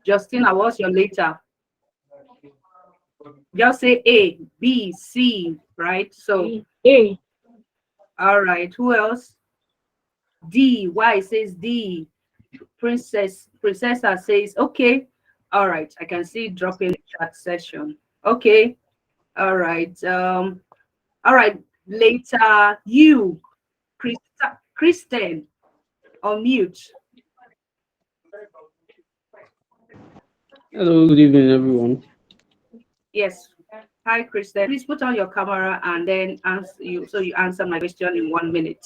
Justina, what's your letter? Just say A, B, C, right? So A. All right. Who else? D. Y says D. Princessa says okay. All right. I can see it dropping the chat session. Okay. All right. All right. Later, you, Kristen, on mute. Hello, good evening, everyone. Yes. Hi, Kristen. Please put on your camera and then answer you. So you answer my question in 1 minute.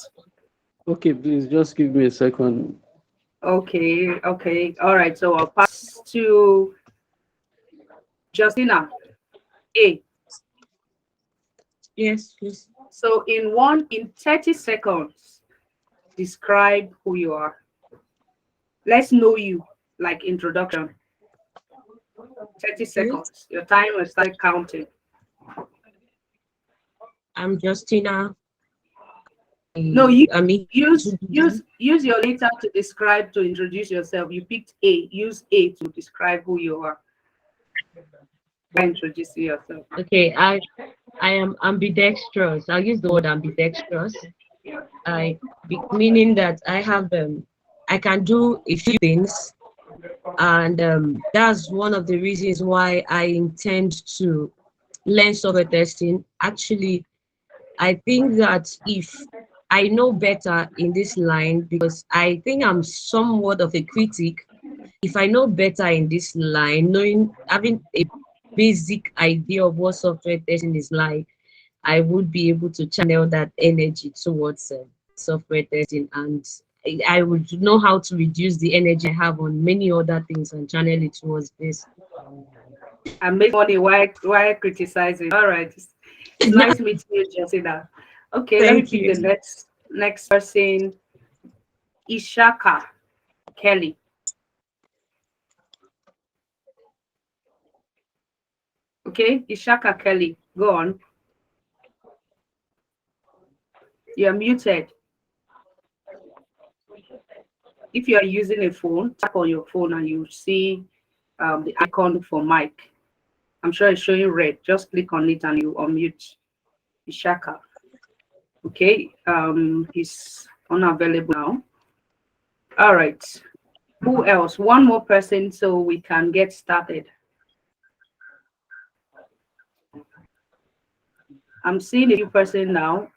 Okay, please just give me a second. Okay. Okay. All right. So I'll pass to Justina. A. Yes, please. So in 30 seconds, describe who you are. Let's know you, like introduction. 30 seconds. Your time will start counting. I'm Justina. No, I mean, use your letter to describe, to introduce yourself. You picked A. Use A to describe who you are. Introduce yourself. okay. I am ambidextrous. I'll use the word ambidextrous. Meaning that I can do a few things, and that's one of the reasons why I intend to learn software testing. Actually, I think that if I know better in this line, because I think I'm somewhat of a critic, if I know better in this line, having a basic idea of what software testing is like, I would be able to channel that energy towards software testing, and I would know how to reduce the energy I have on many other things and channel it towards this. And make money while criticizing. All right. It's nice meeting you, Jessica. Okay, let me Thank pick you. the next person. Ishaka Kelly. Okay, Ishaka Kelly, go on. You're muted. If you are using a phone, tap on your phone and you see the icon for mic. I'm sure it's showing red. Just click on it and you unmute Ishaka. Okay, he's unavailable now. All right. Who else? One more person so we can get started. I'm seeing a new person now.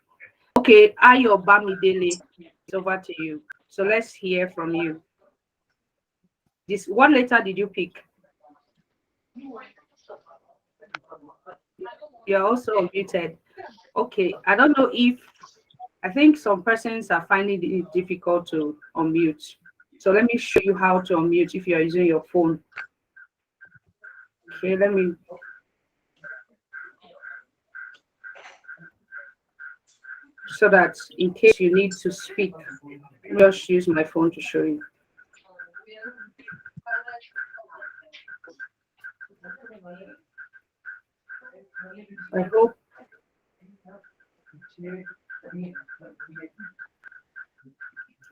Okay, Ayo Bamidele, it's over to you. So let's hear from you. What letter did you pick? You're also unmuted. Okay, I don't know if, I think some persons are finding it difficult to unmute. So let me show you how to unmute if you're using your phone. Okay, let me. So that in case you need to speak, let me just use my phone to show you. I hope.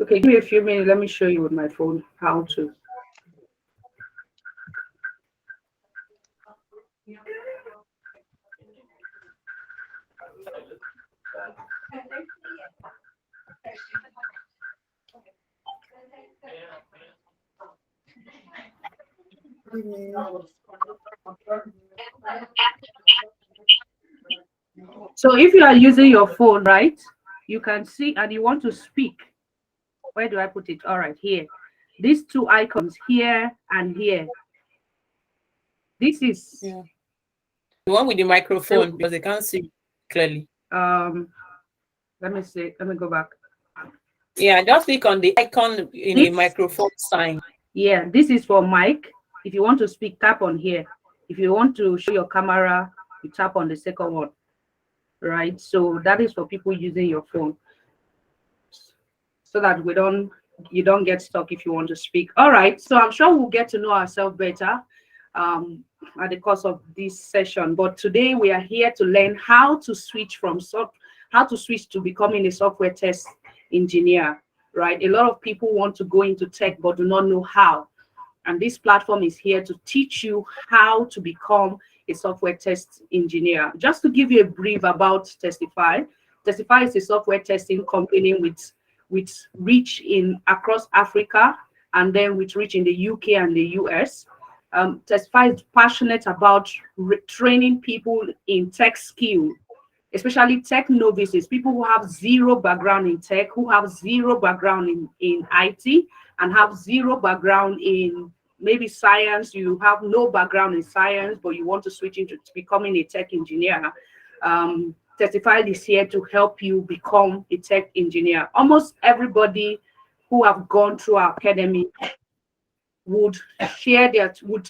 Okay, give me a few minutes. Let me show you with my phone how to. So if you are using your phone, right, you can see and you want to speak. Where do I put it? All right, here. These two icons, here and here. This is the one with the microphone, because they can't see clearly. Let me see. Let me go back. Yeah, just click on the icon in the microphone sign. Yeah, this is for mic. If you want to speak, tap on here. If you want to show your camera, you tap on the second one. Right? So that is for people using your phone. So that you don't get stuck if you want to speak. All right. So I'm sure we'll get to know ourselves better at the course of this session. But today we are here to learn how to switch to becoming a software test engineer. Right? A lot of people want to go into tech but do not know how. And this platform is here to teach you how to become a software test engineer. Just to give you a brief about Testify. Testify is a software testing company with reach in across Africa, and then with reach in the UK and the US. Testify is passionate about training people in tech skill, especially tech novices, people who have zero background in tech, who have zero background in IT, and have zero background in maybe science. You have no background in science, but you want to switch into becoming a tech engineer. Testify is here to help you become a tech engineer. Almost everybody who have gone through our academy would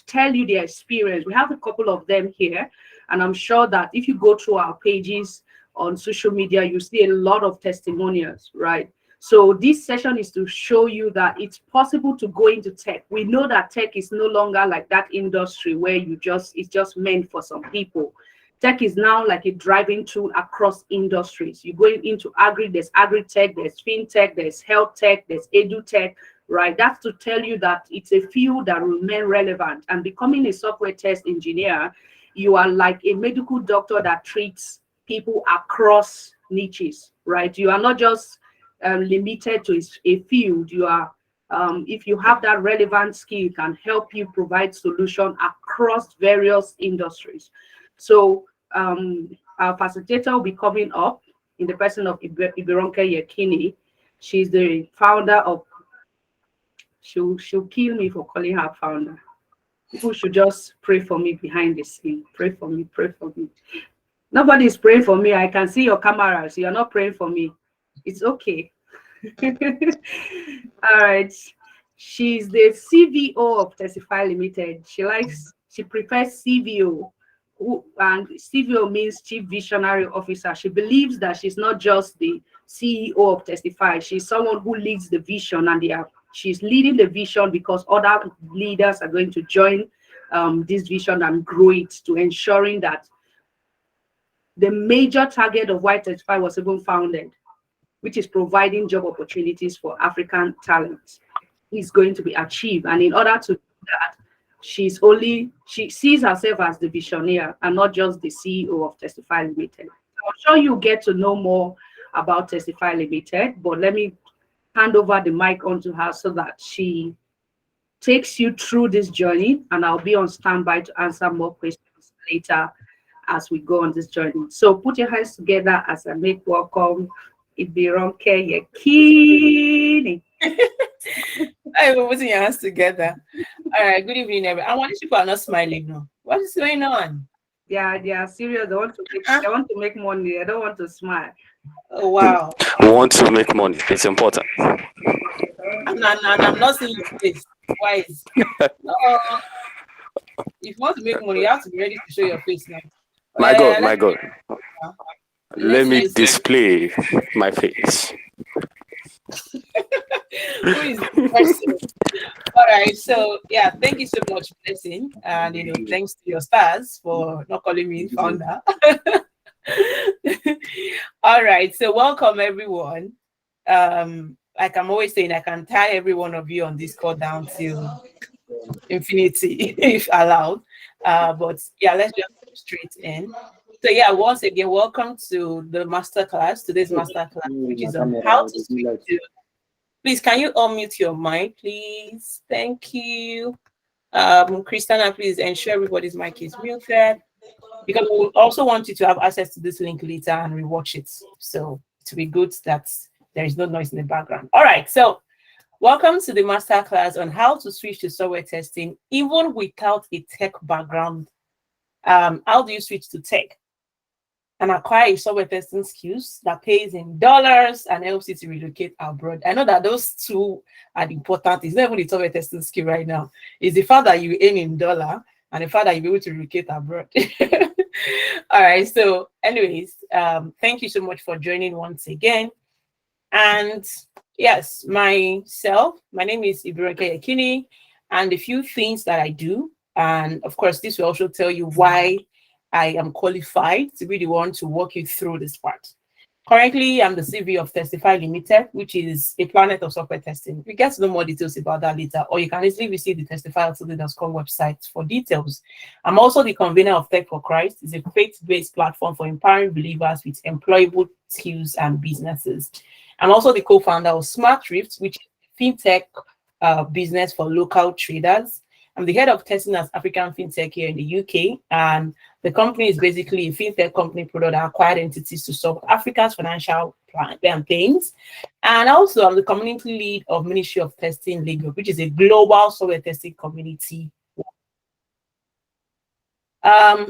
tell you their experience. We have a couple of them here, and I'm sure that if you go through our pages on social media, you see a lot of testimonials, right? So this session is to show you that it's possible to go into tech. We know that tech is no longer like that industry where it's just meant for some people. Tech is now like a driving tool across industries. You go into agri, there's agri-tech, there's fintech, there's health tech, there's edu-tech, right? That's to tell you that it's a field that will remain relevant. And becoming a software test engineer, you are like a medical doctor that treats people across niches, right? You are not just limited to a field. You are, if you have that relevant skill, it can help you provide solution across various industries. So our facilitator will be coming up in the person of Ibironke Yekini. She's the founder of, she'll kill me for calling her founder. People should just pray for me behind the scene. Pray for me, pray for me. Nobody's praying for me. I can see your cameras. You're not praying for me. It's okay. All right. She's the CVO of Testify Limited. She prefers CVO. And CVO means Chief Visionary Officer. She believes that she's not just the CEO of Testify. She's someone who leads the vision, and she's leading the vision because other leaders are going to join this vision and grow it, to ensuring that the major target of why Testify was even founded, which is providing job opportunities for African talent, is going to be achieved. And in order to do that, she sees herself as the visionary and not just the CEO of Testify Limited. I'm sure you get to know more about Testify Limited, but let me hand over the mic onto her so that she takes you through this journey, and I'll be on standby to answer more questions later as we go on this journey. So put your hands together as I make welcome Ibironke Yekini. Hey, we're putting your hands together. All right, good evening, everyone. I want people are not smiling now. What is going on? Yeah, they are serious. They want to make money. They don't want to smile. Oh, wow. We want to make money. It's important. I'm not seeing your face. Why is if you want to make money, you have to be ready to show your face now. My God. Let me display my face. Who is the person? All right, so yeah, thank you so much, Blessing, and thanks to your stars for not calling me founder. All right, so welcome everyone. Like I'm always saying, I can tie every one of you on this call down till infinity, if allowed. But yeah, let's just go straight in. So yeah, once again, welcome to the masterclass. Today's masterclass, which is on how to speak to. Please, can you unmute your mic, please? Thank you. Christina, please ensure everybody's mic is muted, because we also want you to have access to this link later and rewatch it. So to be good that there is no noise in the background. All right, so welcome to the masterclass on how to switch to software testing, even without a tech background. How do you switch to tech and acquire software testing skills that pays in dollars and helps you to relocate abroad? I know that those two are important. It's not even the software testing skill right now. It's the fact that you earn in dollar and the fact that you'll be able to relocate abroad. All right. So anyways, thank you so much for joining once again. And yes, my name is Ibironke Yekini, and a few things that I do. And of course, this will also tell you why I am qualified to be the one to walk you through this part. Currently, I'm the CV of Testify Limited, which is a planet of software testing. You get to know more details about that later, or you can easily visit the testifyltd.com website for details. I'm also the convener of Tech for Christ. It's a faith-based platform for empowering believers with employable skills and businesses. I'm also the co-founder of Smart Rift, which is a fintech business for local traders. I'm the head of testing as African FinTech here in the UK, and the company is basically a fintech company product that acquired entities to solve Africa's financial pains. And also, I'm the community lead of Ministry of Testing Lagos, which is a global software testing community.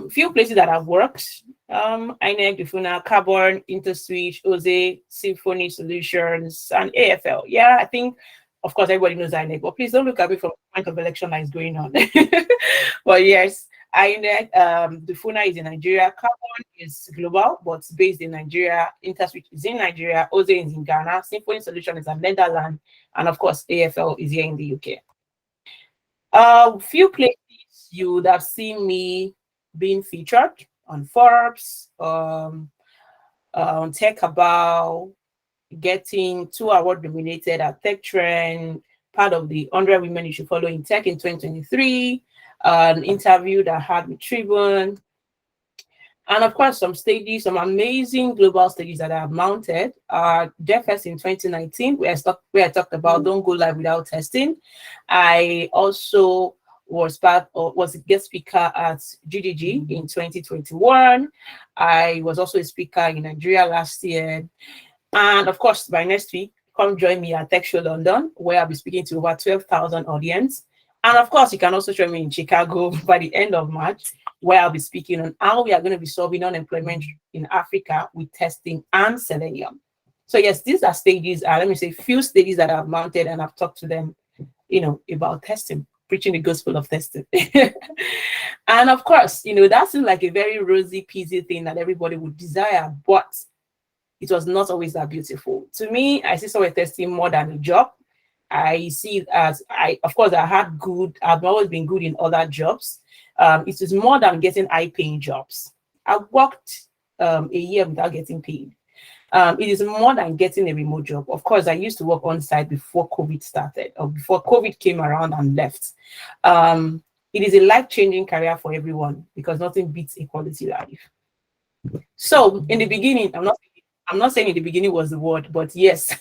Few places that I've worked: INEC, Dufuna, Carbon, InterSwitch, OZE, Symphony Solutions, and AFL. Yeah, I think. Of course, everybody knows INEC, but please don't look at me from the point of election that is going on. But yes, INEC, Dufuna is in Nigeria, Carbon is global, but based in Nigeria, InterSwitch is in Nigeria, OZE is in Ghana, Symphony Solution is in Netherlands, and of course, AFL is here in the UK. Few places you would have seen me being featured on Forbes, on Tech About, getting 2 award nominated at Tech Trend, part of the 100 Women You Should Follow in Tech in 2023, an interview that I had with Tribune, and of course some stages, some amazing global stages that I have mounted. DevFest in 2019, where I talked about don't go live without testing. I also was a guest speaker at GDG in 2021. I was also a speaker in Nigeria last year. And of course, by next week, come join me at Tech Show London, where I'll be speaking to over 12,000 audience. And of course, you can also join me in Chicago by the end of March, where I'll be speaking on how we are going to be solving unemployment in Africa with testing and Selenium. So yes, these are stages, let me say, few stages that I've mounted, and I've talked to them, about testing, preaching the gospel of testing. And of course, that seems like a very rosy, peasy thing that everybody would desire, but it was not always that beautiful. To me, I see software testing more than a job. I see it as, I've always been good in other jobs. It is more than getting high-paying jobs. I worked a year without getting paid. It is more than getting a remote job. Of course, I used to work on site before COVID started, or before COVID came around and left. It is a life-changing career for everyone because nothing beats a quality life. So in the beginning, I'm not saying in the beginning was the word, but yes,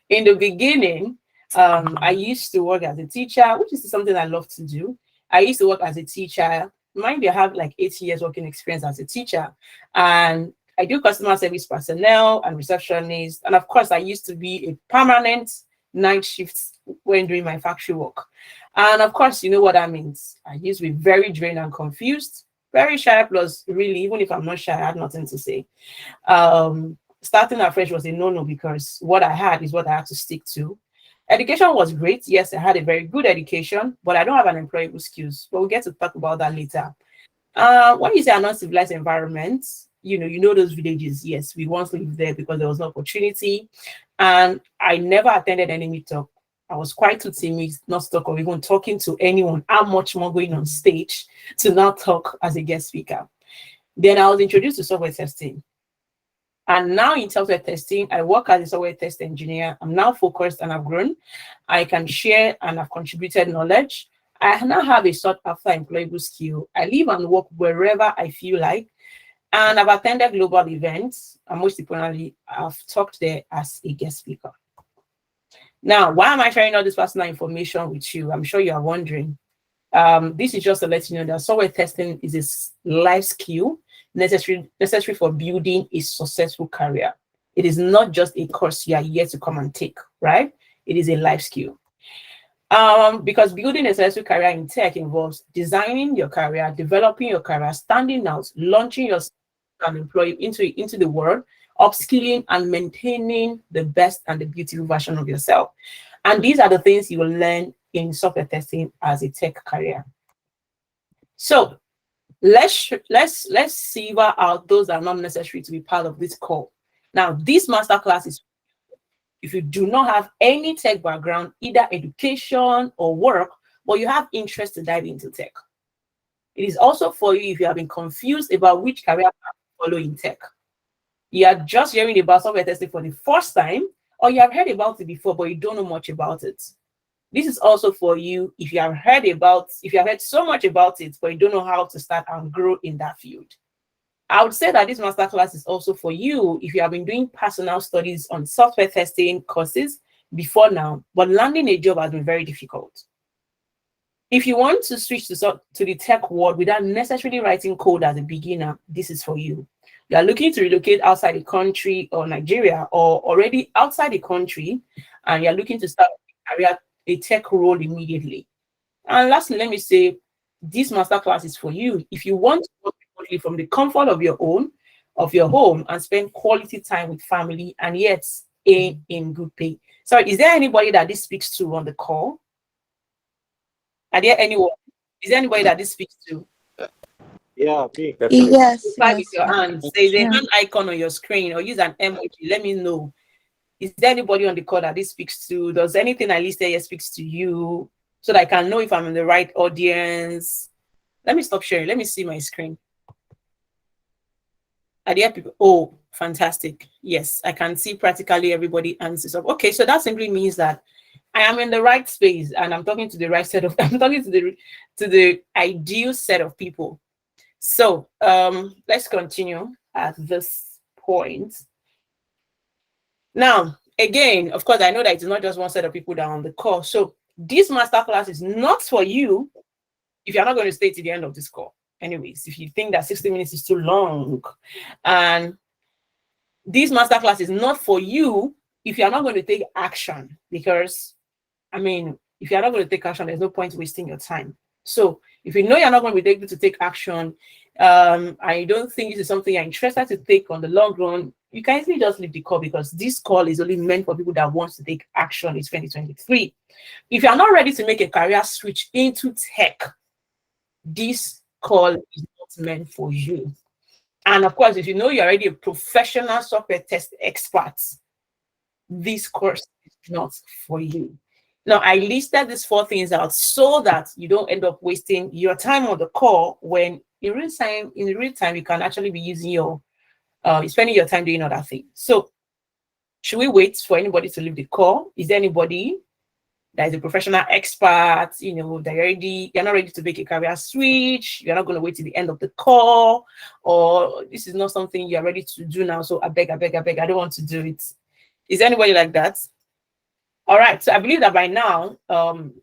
in the beginning, I used to work as a teacher, which is something I love to do. I used to work as a teacher. Mind you, I have like 8 years working experience as a teacher, and I do customer service personnel and receptionist. And of course, I used to be a permanent night shift when doing my factory work. And of course, you know what that means. I used to be very drained and confused, very shy, plus really, even if I'm not shy, I had nothing to say. Starting afresh was a no-no because what I had is what I had to stick to. Education was great. Yes, I had a very good education, but I don't have an employable skills. But we'll get to talk about that later. When you say an uncivilized environment, you know those villages. Yes, we once lived there because there was no opportunity. And I never attended any meetup. I was quite too timid not to talk or even talking to anyone. How much more going on stage to now talk as a guest speaker. Then I was introduced to software testing. And now in software testing, I work as a software test engineer. I'm now focused and I've grown. I can share and I've contributed knowledge. I now have a sought after employable skill. I live and work wherever I feel like. And I've attended global events. And most importantly, I've talked there as a guest speaker. Now, why am I sharing all this personal information with you? I'm sure you are wondering. This is just to let you know that software testing is a life skill necessary for building a successful career. It is not just a course you are here to come and take, right? It is a life skill. Because building a successful career in tech involves designing your career, developing your career, standing out, launching yourself and employee into the world, upskilling and maintaining the best and the beautiful version of yourself. And these are the things you will learn in software testing as a tech career. So let's silver out those that are not necessary to be part of this call. Now, this masterclass is if you do not have any tech background, either education or work, but you have interest to dive into tech. It is also for you if you have been confused about which career path to follow in tech. You are just hearing about software testing for the first time, or you have heard about it before, but you don't know much about it. This is also for you if you have heard so much about it, but you don't know how to start and grow in that field. I would say that this masterclass is also for you if you have been doing personal studies on software testing courses before now, but landing a job has been very difficult. If you want to switch to the tech world without necessarily writing code as a beginner, this is for you. You are looking to relocate outside the country or Nigeria, or already outside the country, and you're looking to start a tech role immediately. And lastly, let me say, this masterclass is for you if you want to work remotely from the comfort of your home and spend quality time with family and yet aim in good pay. So is there anybody that this speaks to on the call? Is there anybody that this speaks to? Yeah, me. Yes. Type with your hands. There's a hand icon on your screen, or use an emoji. Let me know. Is there anybody on the call that this speaks to? Does anything I listed here speaks to you, so that I can know if I'm in the right audience? Let me stop sharing. Let me see my screen. Are there people? Oh, fantastic. Yes, I can see practically everybody answers up. Okay, so that simply means that I am in the right space and I'm talking to the right set of, I'm talking to the ideal set of people. So let's continue at this point. Now, again, of course, I know that it's not just one set of people that are on the call. So this masterclass is not for you if you're not going to stay to the end of this call. Anyways, if you think that 60 minutes is too long, and this masterclass is not for you if you're not going to take action, because, I mean, if you're not going to take action, there's no point wasting your time. So if you know you're not going to be able to take action, I don't think this is something you're interested to take on the long run, you can easily just leave the call, because this call is only meant for people that want to take action in 2023. If you're not ready to make a career switch into tech, this call is not meant for you. And of course, if you know you're already a professional software test expert, this course is not for you. Now, I listed these 4 things out so that you don't end up wasting your time on the call, when in real time, you can actually be using spending your time doing other things. So should we wait for anybody to leave the call? Is there anybody that is a professional expert, that you're not ready to make a career switch, you're not going to wait till the end of the call, or this is not something you're ready to do now, so I beg, I don't want to do it? Is there anybody like that? All right, so I believe that by now,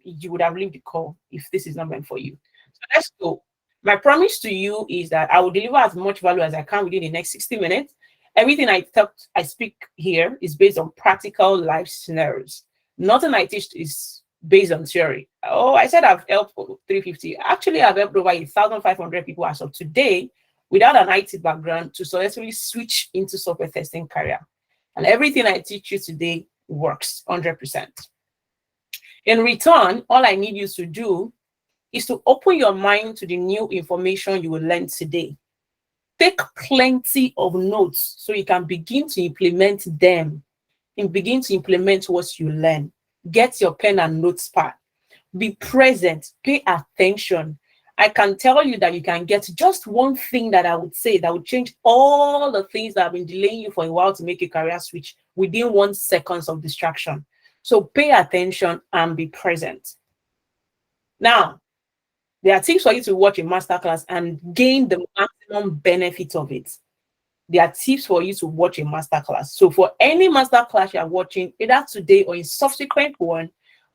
you would have left the call if this is not meant for you. So let's go. My promise to you is that I will deliver as much value as I can within the next 60 minutes. Everything I speak here is based on practical life scenarios. Nothing I teach is based on theory. Oh, I said I've helped 350. Actually, I've helped over 1,500 people as of today without an IT background to successfully switch into software testing career. And everything I teach you today works 100%. In return, all I need you to do is to open your mind to the new information you will learn today. Take plenty of notes so you can begin to implement them and begin to implement what you learn. Get your pen and notes pad. Be present, pay attention. I can tell you that you can get just one thing that I would say that would change all the things that have been delaying you for a while to make a career switch within 1 second of distraction. So pay attention and be present. Now, there are tips for you to watch a masterclass and gain the maximum benefit of it. There are tips for you to watch a masterclass. So for any masterclass you're watching, either today or in subsequent one,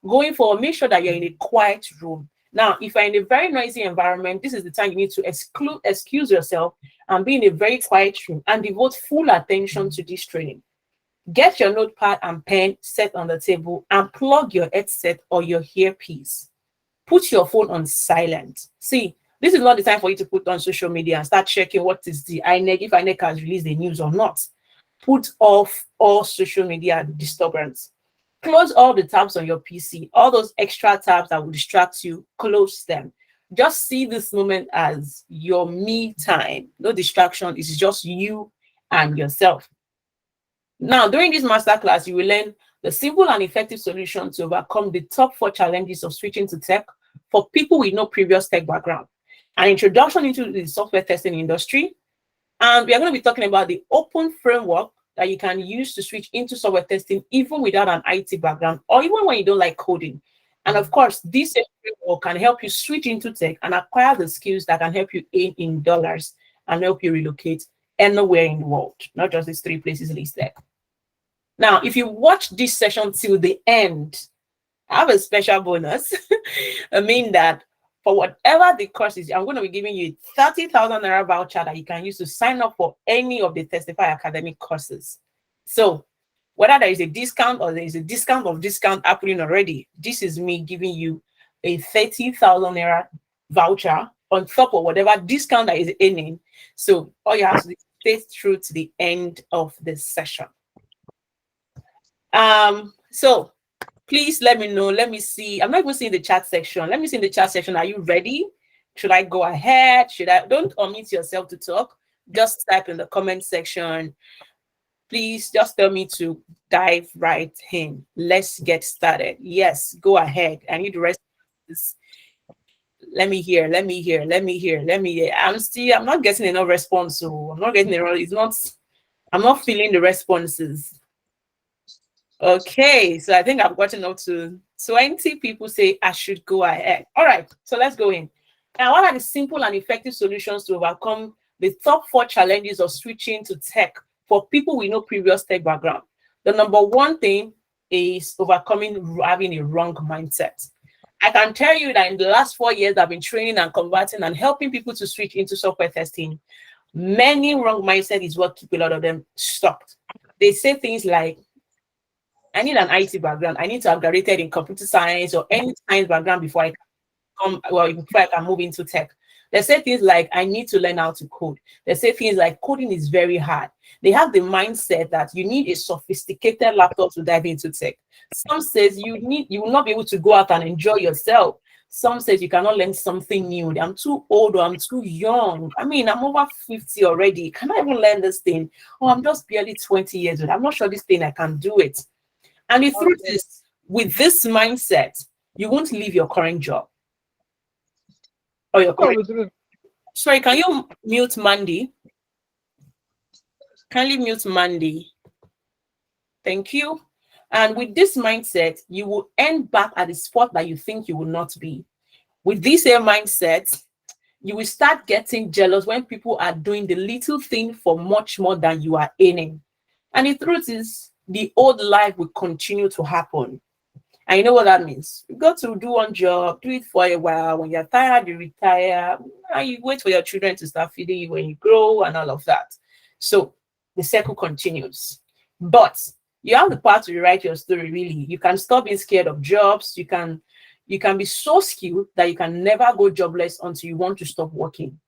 going forward, make sure that you're in a quiet room. Now, if you're in a very noisy environment, this is the time you need to excuse yourself and be in a very quiet room and devote full attention to this training. Get your notepad and pen set on the table and plug your headset or your earpiece. Put your phone on silent. See, this is not the time for you to put on social media and start checking what is the INEC, if INEC has released the news or not. Put off all social media disturbance. Close all the tabs on your PC. All those extra tabs that will distract you, close them. Just see this moment as your me time. No distraction. It's just you and yourself. Now, during this masterclass, you will learn the simple and effective solution to overcome the top 4 challenges of switching to tech for people with no previous tech background. An introduction into the software testing industry, And we are going to be talking about the open framework that you can use to switch into software testing, even without an IT background, or even when you don't like coding. And of course, this framework can help you switch into tech and acquire the skills that can help you earn in dollars and help you relocate anywhere in the world, not just these 3 places listed. Now, if you watch this session till the end, I have a special bonus. I mean that for whatever the course is, I'm going to be giving you 30,000 Naira voucher that you can use to sign up for any of the Testify academic courses. So whether there is a discount or there is a discount of discount happening already, this is me giving you a 30,000 Naira voucher on top of whatever discount that is earning. So all you have to do is stay through to the end of the session. So please let me know. Let me see. I'm not even seeing the chat section. Let me see in the chat section. Are you ready? Should I go ahead? Should I? Don't unmute yourself to talk. Just type in the comment section. Please just tell me to dive right in. Let's get started. Yes, go ahead. I need the rest of this. Let me hear. I'm not getting enough response. So I'm not getting enough. I'm not feeling the responses. Okay, so I think I've gotten up to 20 people say I should go ahead. All right, so let's go in. Now, what are the simple and effective solutions to overcome the top 4 challenges of switching to tech for people with no previous tech background? The number 1 thing is overcoming having a wrong mindset. I can tell you that in the last 4 years, I've been training and converting and helping people to switch into software testing. Many wrong mindset is what keep a lot of them stuck. They say things like, I need an IT background. I need to have graduated in computer science or any science background before I can move into tech. They say things like, I need to learn how to code. They say things like, coding is very hard. They have the mindset that you need a sophisticated laptop to dive into tech. Some says you will not be able to go out and enjoy yourself. Some says you cannot learn something new. I'm too old or I'm too young. I mean, I'm over 50 already. Can I even learn this thing? Oh, I'm just barely 20 years old. I'm not sure this thing I can do it. And the truth is, with this mindset, you won't leave your current job. Or your current... Sorry, can you mute Mandy? Kindly mute Mandy. Thank you. And with this mindset, you will end back at the spot that you think you will not be. With this mindset, you will start getting jealous when people are doing the little thing for much more than you are earning. And the truth is, the old life will continue to happen. And you know what that means? You got to do one job, do it for a while. When you're tired, you retire. And you wait for your children to start feeding you when you grow and all of that. So the circle continues. But you have the power to rewrite your story, really. You can stop being scared of jobs. You can be so skilled that you can never go jobless until you want to stop working.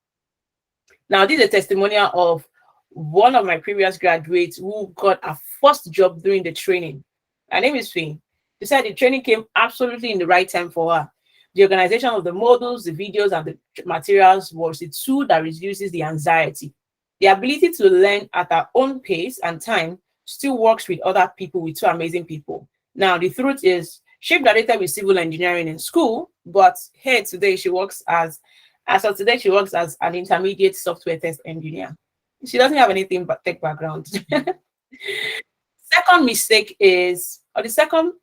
Now, this is a testimonial of one of my previous graduates who got a first job during the training. Her name is Finn. She said the training came absolutely in the right time for her. The organization of the models, the videos, and the materials was a tool that reduces the anxiety. The ability to learn at her own pace and time still works with other people, with 2 amazing people. Now, the truth is, she graduated with civil engineering in school, but here today she works as of today, she works as an intermediate software test engineer. She doesn't have anything but tech background. Second mistake is, or the second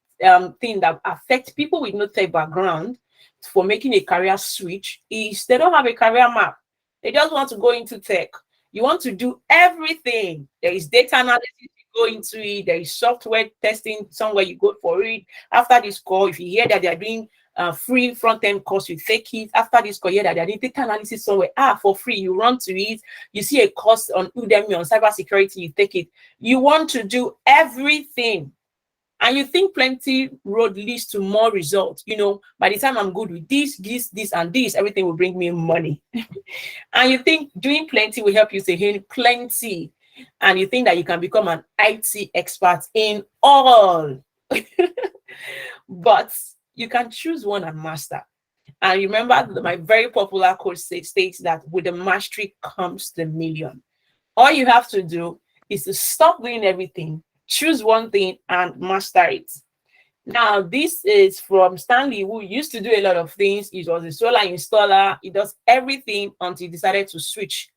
thing that affects people with no tech background for making a career switch is they don't have a career map. They just want to go into tech. You want to do everything. There is data analysis, you go into it. There is software testing, somewhere you go for it. After this call, if you hear that they are doing free front-end course, you take it. After this call, yeah, that they are doing data analysis somewhere, for free, you run to it. You see a course on Udemy on cybersecurity, you take it. You want to do everything. And you think plenty road leads to more results. You know, by the time I'm good with this, and this, everything will bring me money. And you think doing plenty will help you say, hey, plenty. And you think that you can become an IT expert in all. But you can choose one and master. And remember, my very popular quote states that with the mastery comes the million. All you have to do is to stop doing everything, choose one thing and master it. Now, this is from Stanley, who used to do a lot of things. He was a solar installer. He does everything until he decided to switch.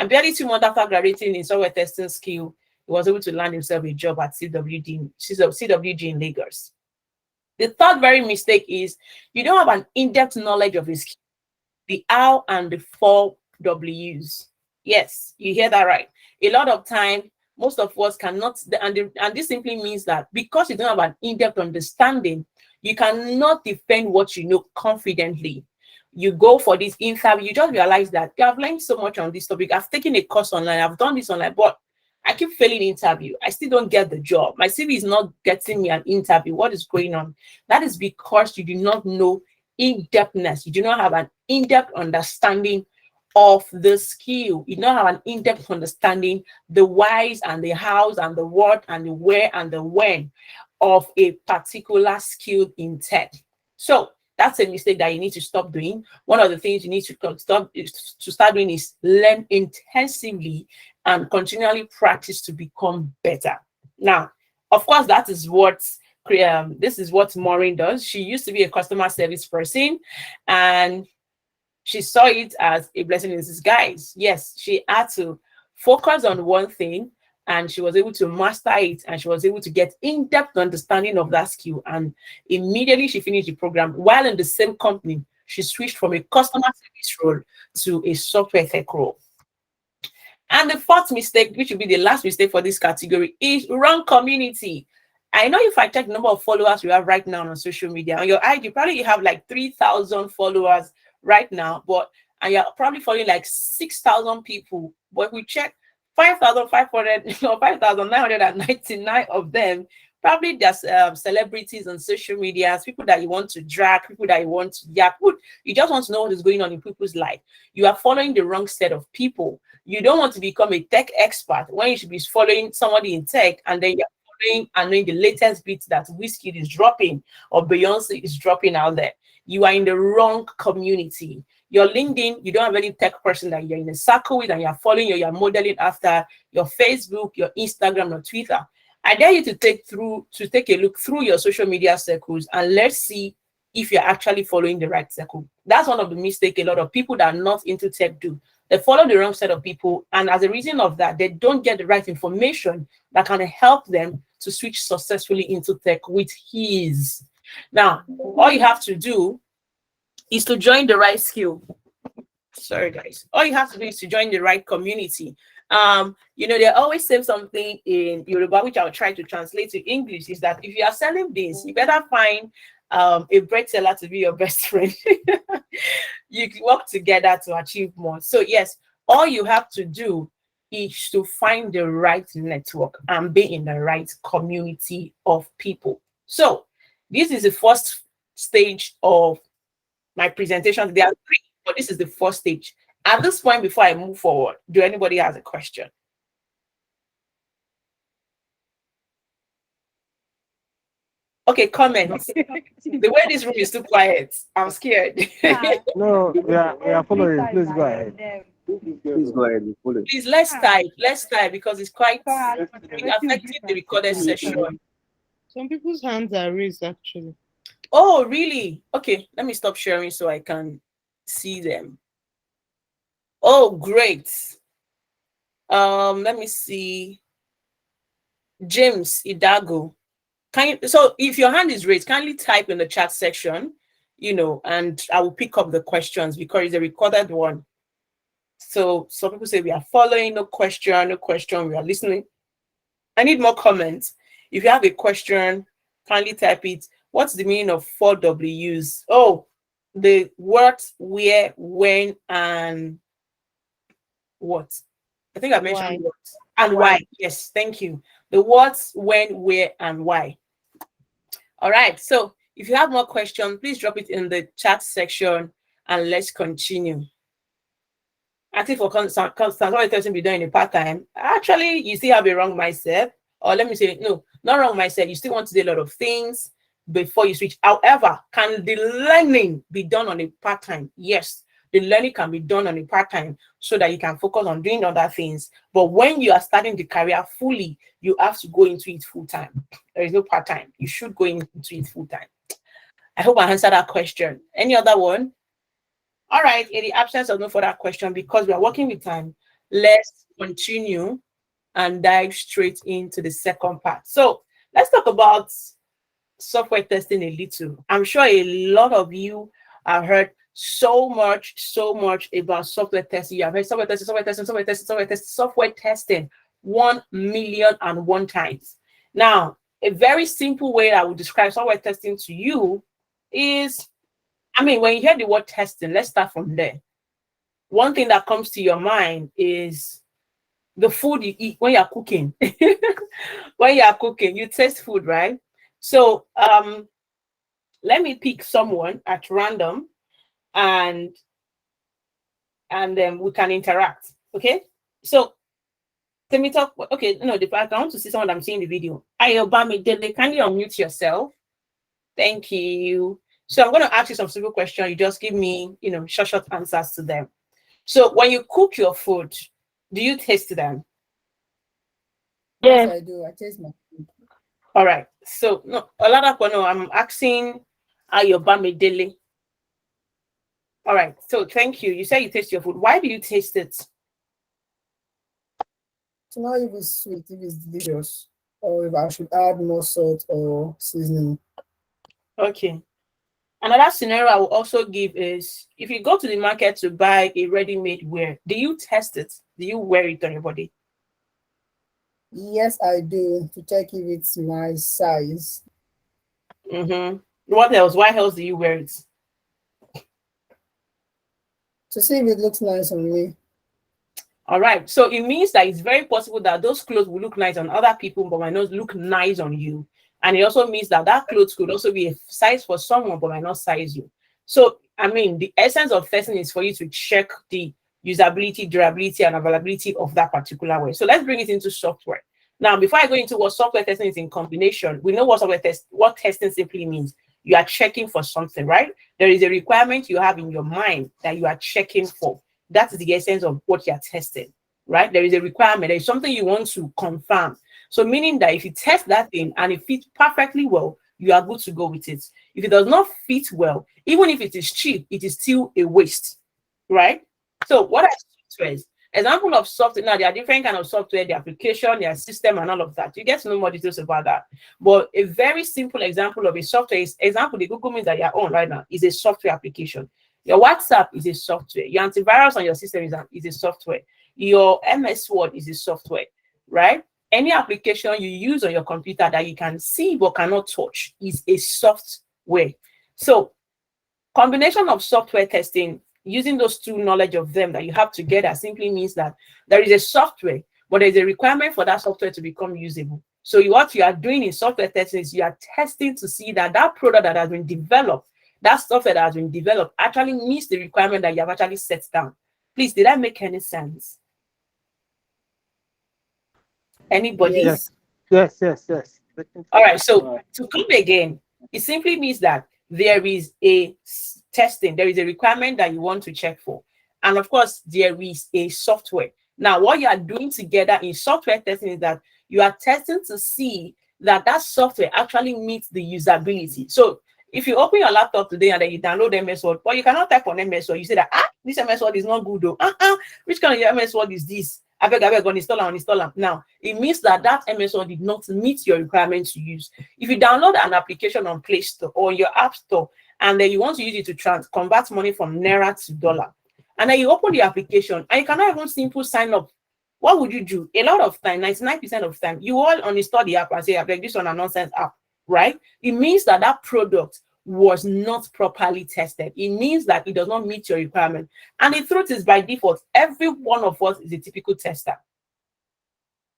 And barely 2 months after graduating in software testing skill, he was able to land himself a job at CWG in Lagos. The third very mistake is you don't have an in-depth knowledge of his skill, the how and the 4 W's. Yes, you hear that right. A lot of time, most of us cannot, and this simply means that because you don't have an in-depth understanding, you cannot defend what you know confidently. You go for this interview, you just realize that you have learned so much on this topic. I've taken a course online, I've done this online, but I keep failing interview. I still don't get the job. My CV is not getting me an interview. What is going on? That is because you do not know in-depthness. You do not have an in-depth understanding of the skill. You do not have an in-depth understanding the whys and the hows and the what and the where and the when of a particular skill in tech. So that's a mistake that you need to stop doing. One of the things you need to start doing is learn intensively and continually practice to become better. Now, of course, that is what this is what Maureen does. She used to be a customer service person, and she saw it as a blessing in disguise. Yes, she had to focus on one thing, and she was able to master it, and she was able to get in-depth understanding of that skill. And immediately she finished the program. While in the same company, she switched from a customer service role to a software tech role. And the fourth mistake, which will be the last mistake for this category, is wrong community. I know if I check the number of followers you have right now on social media, on your IG, probably you have like 3,000 followers right now, and you're probably following like 6,000 people. But if we check 5,500, 5,999 of them, probably there's celebrities on social media, people that you want to drag, people that you want to you just want to know what is going on in people's life. You are following the wrong set of people. You don't want to become a tech expert when you should be following somebody in tech, and then you're following and knowing the latest beats that Wizkid is dropping or Beyonce is dropping out there. You are in the wrong community. Your LinkedIn, you don't have any tech person that you're in a circle with and you're following or you're modeling after. Your Facebook, your Instagram, or Twitter. I dare you to take a look through your social media circles, and let's see if you're actually following the right circle. That's one of the mistakes a lot of people that are not into tech do. They follow the wrong set of people, and as a reason of that, they don't get the right information that can help them to switch successfully into tech with ease. Now, all you have to do is to join the right skill. Sorry, guys. All you have to do is to join the right community. They always say something in Yoruba, which I'll try to translate to English, is that if you are selling this, you better find a bread seller to be your best friend. You can work together to achieve more. So yes, all you have to do is to find the right network and be in the right community of people. So this is the first stage of my presentation. There are 3, but this is the first stage. At this point, before I move forward, do anybody has a question? Okay, comments. The way this room is too quiet, I'm scared. No, we are following. Please go ahead. Please go ahead and follow. Please, let's type because it's quite affecting the recorded session. Some people's hands are raised actually. Oh, really? Okay, let me stop sharing so I can see them. Oh, great. Let me see. James Idago. So if your hand is raised, kindly type in the chat section, and I will pick up the questions because it's a recorded one. So some people say we are following, no question, we are listening. I need more comments. If you have a question, kindly type it. What's the meaning of 4 W's? Oh, the what, where, when, and what? I think I mentioned what and why. Yes, thank you. The what, when, where, and why. All right. So if you have more questions, please drop it in the chat section and let's continue. Active for constant be done in a part-time. Actually, you still have a wrong mindset. Or let me say, no, not wrong mindset. You still want to do a lot of things before you switch. However, can the learning be done on a part-time? Yes, the learning can be done on a part-time so that you can focus on doing other things. But when you are starting the career fully, you have to go into it full-time. There is no part-time. You should go into it full-time. I hope I answered that question. Any other one? All right, in the absence of no further question, because we are working with time, let's continue and dive straight into the second part. So let's talk about software testing a little. I'm sure a lot of you have heard so much about software testing. You have heard software testing 1,000,001 times. Now, a very simple way I would describe software testing to you is, I mean, when you hear the word testing, let's start from there. One thing that comes to your mind is the food you eat when you're cooking. When you're cooking, you test food, right? So let me pick someone at random and then we can interact. Okay. So let me talk. Okay, no, I want to see someone I'm seeing the video. Ayobami, kindly unmute yourself. Thank you. So I'm going to ask you some simple questions. You just give me, short answers to them. So when you cook your food, do you taste them? Yes, I do. I taste my food. All right. So no, a lot of people know I'm asking Ayobami Dele. All right. So thank you. You say you taste your food. Why do you taste it? To know if it's sweet, if it's delicious, or if I should add more salt or seasoning. Okay. Another scenario I will also give is if you go to the market to buy a ready-made wear, do you test it? Do you wear it on your body? Yes, I do, to check if it's my size. What else? Why else do you wear it? To see if it looks nice on me. All right. So it means that it's very possible that those clothes will look nice on other people, but might not look nice on you. And it also means that that clothes could also be a size for someone, but might not size you. So, I mean, the essence of testing is for you to check the usability, durability, and availability of that particular way. So let's bring it into software. Now, before I go into what software testing is in combination, we know what testing simply means. You are checking for something, right? There is a requirement you have in your mind that you are checking for. That is the essence of what you're testing, right? There is a requirement. There is something you want to confirm. So meaning that if you test that thing and it fits perfectly well, you are good to go with it. If it does not fit well, even if it is cheap, it is still a waste, right? So what are softwares? Example of software. Now, there are different kind of software, the application, their system, and all of that. You get to know more details about that. But a very simple example of a software is, example, the Google Meet that you're on right now is a software application. Your WhatsApp is a software. Your antivirus on your system is a software. Your MS Word is a software, right? Any application you use on your computer that you can see but cannot touch is a software. So combination of software testing, using those two knowledge of them that you have together simply means that there is a software, but there's a requirement for that software to become usable. So what you are doing in software testing is you are testing to see that that product that has been developed, that software that has been developed actually meets the requirement that you have actually set down. Please, did that make any sense? Anybody? Yes. All right, so to come again, it simply means that there is a testing, there is a requirement that you want to check for. And of course, there is a software. Now, what you are doing together in software testing is that you are testing to see that that software actually meets the usability. So if you open your laptop today and then you download MS Word, but you cannot type on MS Word, you say that, this MS Word is not good though. Which kind of MS Word is this? I beg, uninstall. Now, it means that that MS Word did not meet your requirements to use. If you download an application on Play Store or your App Store, and then you want to use it to convert money from Naira to dollar, and then you open the application, and you cannot even simple sign up, what would you do? A lot of time, 99% of the time, you all uninstall the app and say, I beg, this one a nonsense app, right? It means that that product was not properly tested. It means that it does not meet your requirement. And the truth is, by default, every one of us is a typical tester.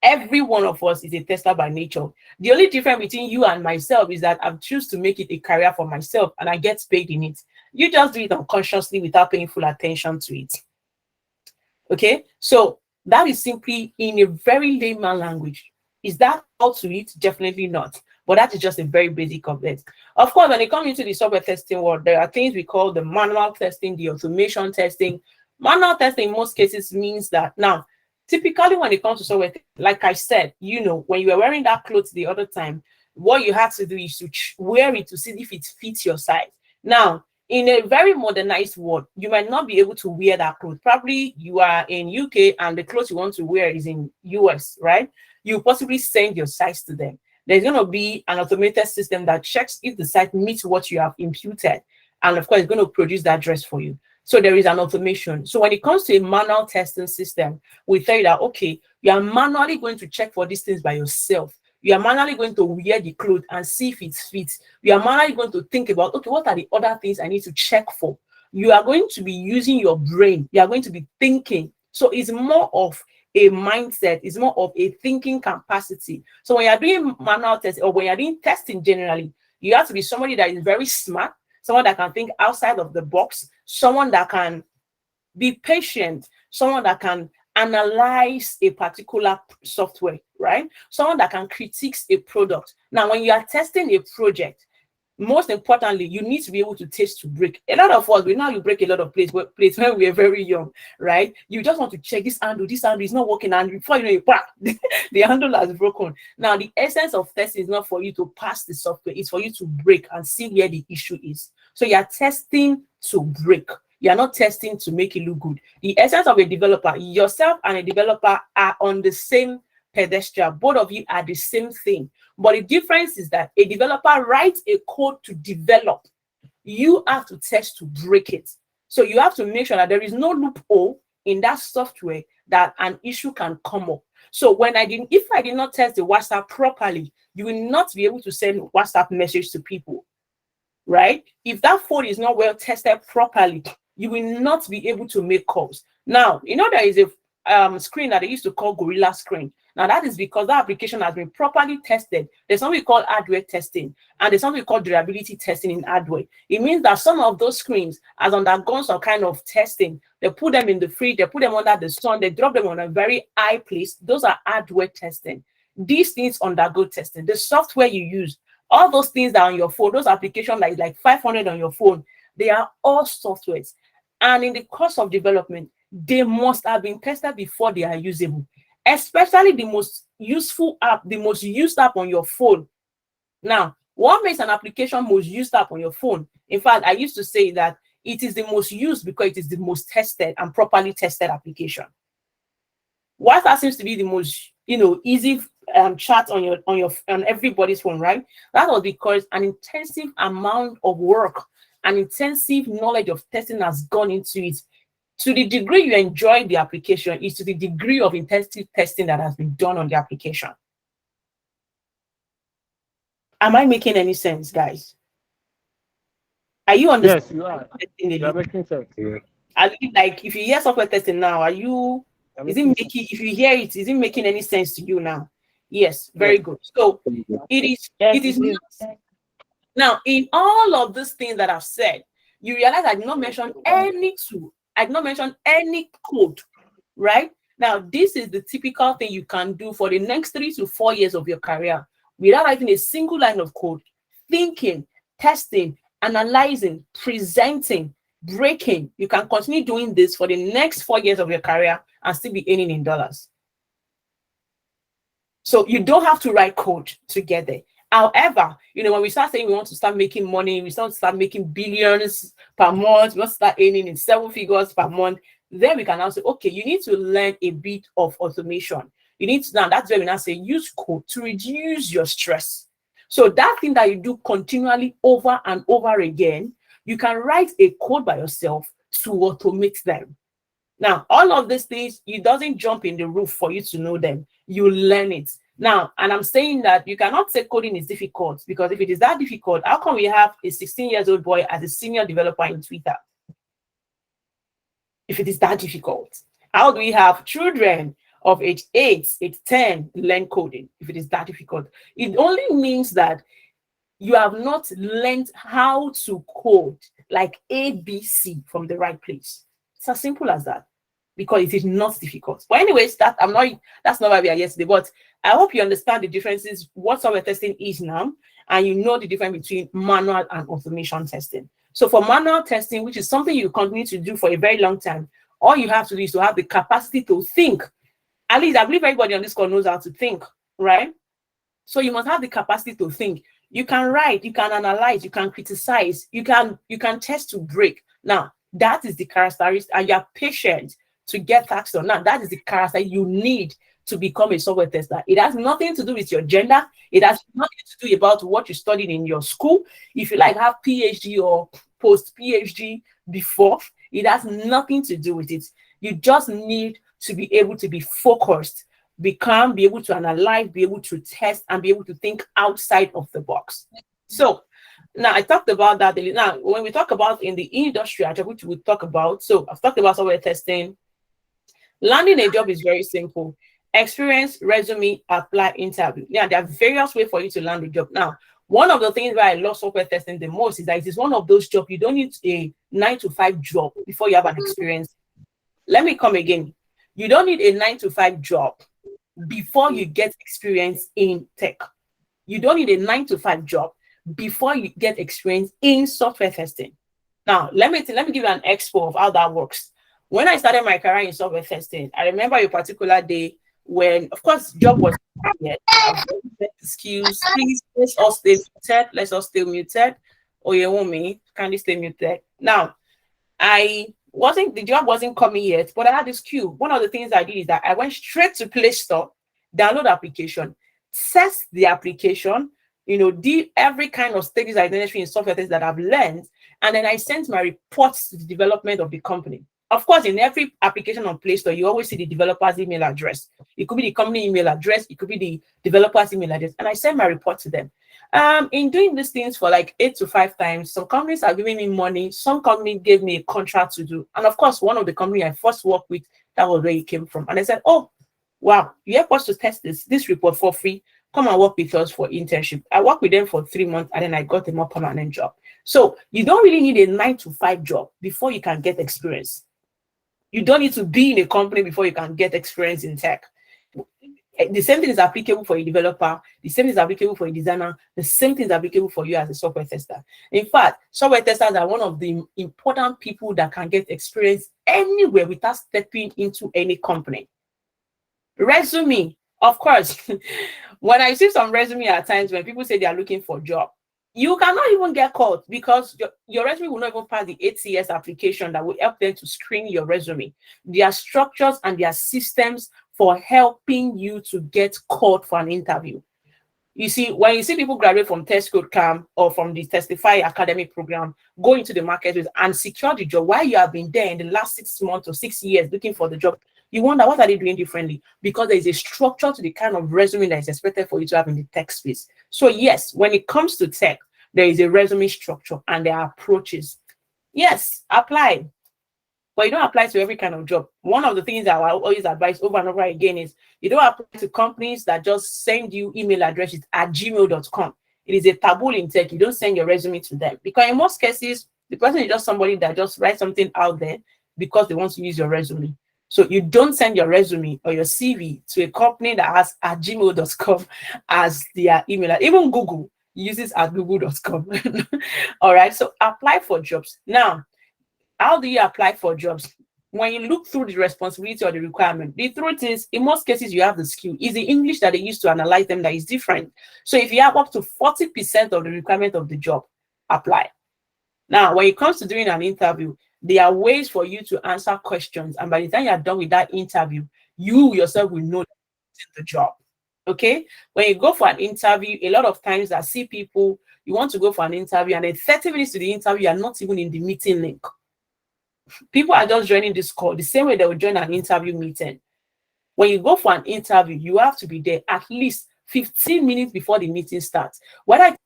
Every one of us is a tester by nature. The only difference between you and myself is that I've chosen to make it a career for myself and I get paid in it. You just do it unconsciously without paying full attention to it. Okay, so that is simply in a very layman language. Is that how to it? Definitely not. But that is just a very basic of it. Of course, when it comes into the software testing world, there are things we call the manual testing, the automation testing. Manual testing in most cases means that now, typically when it comes to software, like I said, when you were wearing that clothes the other time, what you have to do is to wear it to see if it fits your size. Now, in a very modernized world, you might not be able to wear that clothes. Probably you are in UK and the clothes you want to wear is in US, right? You possibly send your size to them. There's going to be an automated system that checks if the size meets what you have imputed. And of course, it's going to produce that dress for you. So there is an automation. So when it comes to a manual testing system, we tell you that, okay, you are manually going to check for these things by yourself. You are manually going to wear the clothes and see if it fits. You are manually going to think about, okay, what are the other things I need to check for? You are going to be using your brain. You are going to be thinking. So it's more of a mindset. It's more of a thinking capacity. So when you're doing manual testing or when you're doing testing generally, you have to be somebody that is very smart, someone that can think outside of the box, someone that can be patient, someone that can analyze a particular software, right? Someone that can critique a product. Now, when you are testing a project, most importantly, you need to be able to taste to break. A lot of us, we know you break a lot of plates when we are very young, right? You just want to check this handle is not working, and before you know it, the handle has broken. Now, the essence of testing is not for you to pass the software, it's for you to break and see where the issue is. So you are testing to break. You are not testing to make it look good. The essence of a developer, yourself and a developer are on the same pedestal. Both of you are the same thing. But the difference is that a developer writes a code to develop. You have to test to break it. So you have to make sure that there is no loophole in that software that an issue can come up. So if I did not test the WhatsApp properly, you will not be able to send WhatsApp message to people, right? If that phone is not well tested properly, you will not be able to make calls. Now, there is a screen that they used to call Gorilla Screen. Now, that is because that application has been properly tested. There's something called hardware testing, and there's something called durability testing in hardware. It means that some of those screens has undergone some kind of testing. They put them in the fridge, they put them under the sun, they drop them on a very high place. Those are hardware testing. These things undergo testing. The software you use, all those things that are on your phone, those applications like 500 on your phone, they are all softwares. And in the course of development, they must have been tested before they are usable, especially the most useful app, the most used app on your phone. Now, what makes an application most used app on your phone? In fact, I used to say that it is the most used because it is the most tested and properly tested application. WhatsApp seems to be the most, easy chat on everybody's phone, right? That was because an intensive amount of work, an intensive knowledge of testing has gone into it. To the degree you enjoy the application is to the degree of intensive testing that has been done on the application. Am I making any sense, guys? Are you understanding? Yes, you are. You are making sense. Yeah. Like, if you hear software testing now, if you hear it, is it making any sense to you now? Yes, very good. So it is not. Now, in all of these things that I've said, you realize I did not mention any tool. I did not mention any code, right? Now, this is the typical thing you can do for the next 3 to 4 years of your career without writing a single line of code. Thinking, testing, analyzing, presenting, breaking. You can continue doing this for the next 4 years of your career and still be earning in dollars. So you don't have to write code to get there. However, when we start saying we want to start making money, we start making billions per month, we want to start earning in 7 figures per month, then we can now say, okay, you need to learn a bit of automation. That's where we now say use code to reduce your stress. So that thing that you do continually over and over again, you can write a code by yourself to automate them. Now, all of these things, it doesn't jump in the roof for you to know them. You learn it. Now, and I'm saying that you cannot say coding is difficult, because if it is that difficult, how come we have a 16-year-old boy as a senior developer in Twitter? If it is that difficult, how do we have children of age 8, age 10 learn coding? If it is that difficult, it only means that you have not learned how to code like ABC from the right place. It's as simple as that, because it is not difficult. But anyways, that's not why we are here today. But I hope you understand the differences, what software testing is now, and you know the difference between manual and automation testing. So for manual testing, which is something you continue to do for a very long time, all you have to do is to have the capacity to think. At least I believe everybody on this call knows how to think, right? So you must have the capacity to think. You can write, you can analyze, you can criticize, you can test to break. Now, that is the characteristic, and you're patient to get taxed on. Now, that is the character you need to become a software tester. It has nothing to do with your gender. It has nothing to do about what you studied in your school. If you like have PhD or post PhD before, it has nothing to do with it. You just need to be able to be focused, be able to analyze, be able to test, and be able to think outside of the box. So now I talked about that. Now, when we talk about in the industry, which we talk about, so I've talked about software testing. Landing a job is very simple. Experience, resume, apply, interview. Yeah, there are various ways for you to land a job. Now, one of the things why I love software testing the most is that it is one of those jobs you don't need a 9-to-5 job before you have an experience. Let me come again. You don't need a 9-to-5 job before you get experience in tech. You don't need a 9-to-5 job before you get experience in software testing. Now, let me give you an expo of how that works. When I started my career in software testing, I remember a particular day when, of course, job was yet. Skills, please, let's all stay muted. Let's all stay muted. Oyewomi, kindly stay muted. Now, the job wasn't coming yet, but I had this queue. One of the things I did is that I went straight to Play Store, download application, test the application, did every kind of stages identity in software test that I've learned, and then I sent my reports to the development of the company. Of course, in every application on Play Store, you always see the developer's email address. It could be the company email address, it could be the developer's email address, and I send my report to them. In doing these things for like 8 to 5 times, some companies are giving me money, some company gave me a contract to do. And of course, one of the companies I first worked with, that was where it came from. And I said, oh, wow, you help us to test this report for free. Come and work with us for internship. I worked with them for 3 months, and then I got a more permanent job. So you don't really need a 9-to-5 job before you can get experience. You don't need to be in a company before you can get experience in tech. The same thing is applicable for a developer. The same thing is applicable for a designer. The same thing is applicable for you as a software tester. In fact, software testers are one of the important people that can get experience anywhere without stepping into any company. Resume, of course. When I see some resume at times when people say they are looking for a job, you cannot even get called because your resume will not even pass the ATS application that will help them to screen your resume. There are structures and there are systems for helping you to get called for an interview. You see, when you see people graduate from Test Code Camp or from the Testify Academy program, go into the market and secure the job while you have been there in the last 6 months or 6 years looking for the job, you wonder what are they doing differently? Because there is a structure to the kind of resume that is expected for you to have in the tech space. So yes, when it comes to tech, there is a resume structure and there are approaches. Yes, apply. But you don't apply to every kind of job. One of the things that I always advise over and over again is you don't apply to companies that just send you email addresses at gmail.com. It is a taboo in tech. You don't send your resume to them. Because in most cases, the person is just somebody that just writes something out there because they want to use your resume. So you don't send your resume or your CV to a company that has at gmail.com as their email. Even Google uses at google.com. All right. So apply for jobs. Now, how do you apply for jobs? When you look through the responsibility or the requirement, the truth is, in most cases, you have the skill. It's the English that they use to analyze them that is different. So if you have up to 40% of the requirement of the job, apply. Now, when it comes to doing an interview, there are ways for you to answer questions. And by the time you're done with that interview, you yourself will know the job. Okay? When you go for an interview, a lot of times I see people, you want to go for an interview, and then 30 minutes to the interview, you are not even in the meeting link. People are just joining this call the same way they will join an interview meeting. When you go for an interview, you have to be there at least 15 minutes before the meeting starts. Whether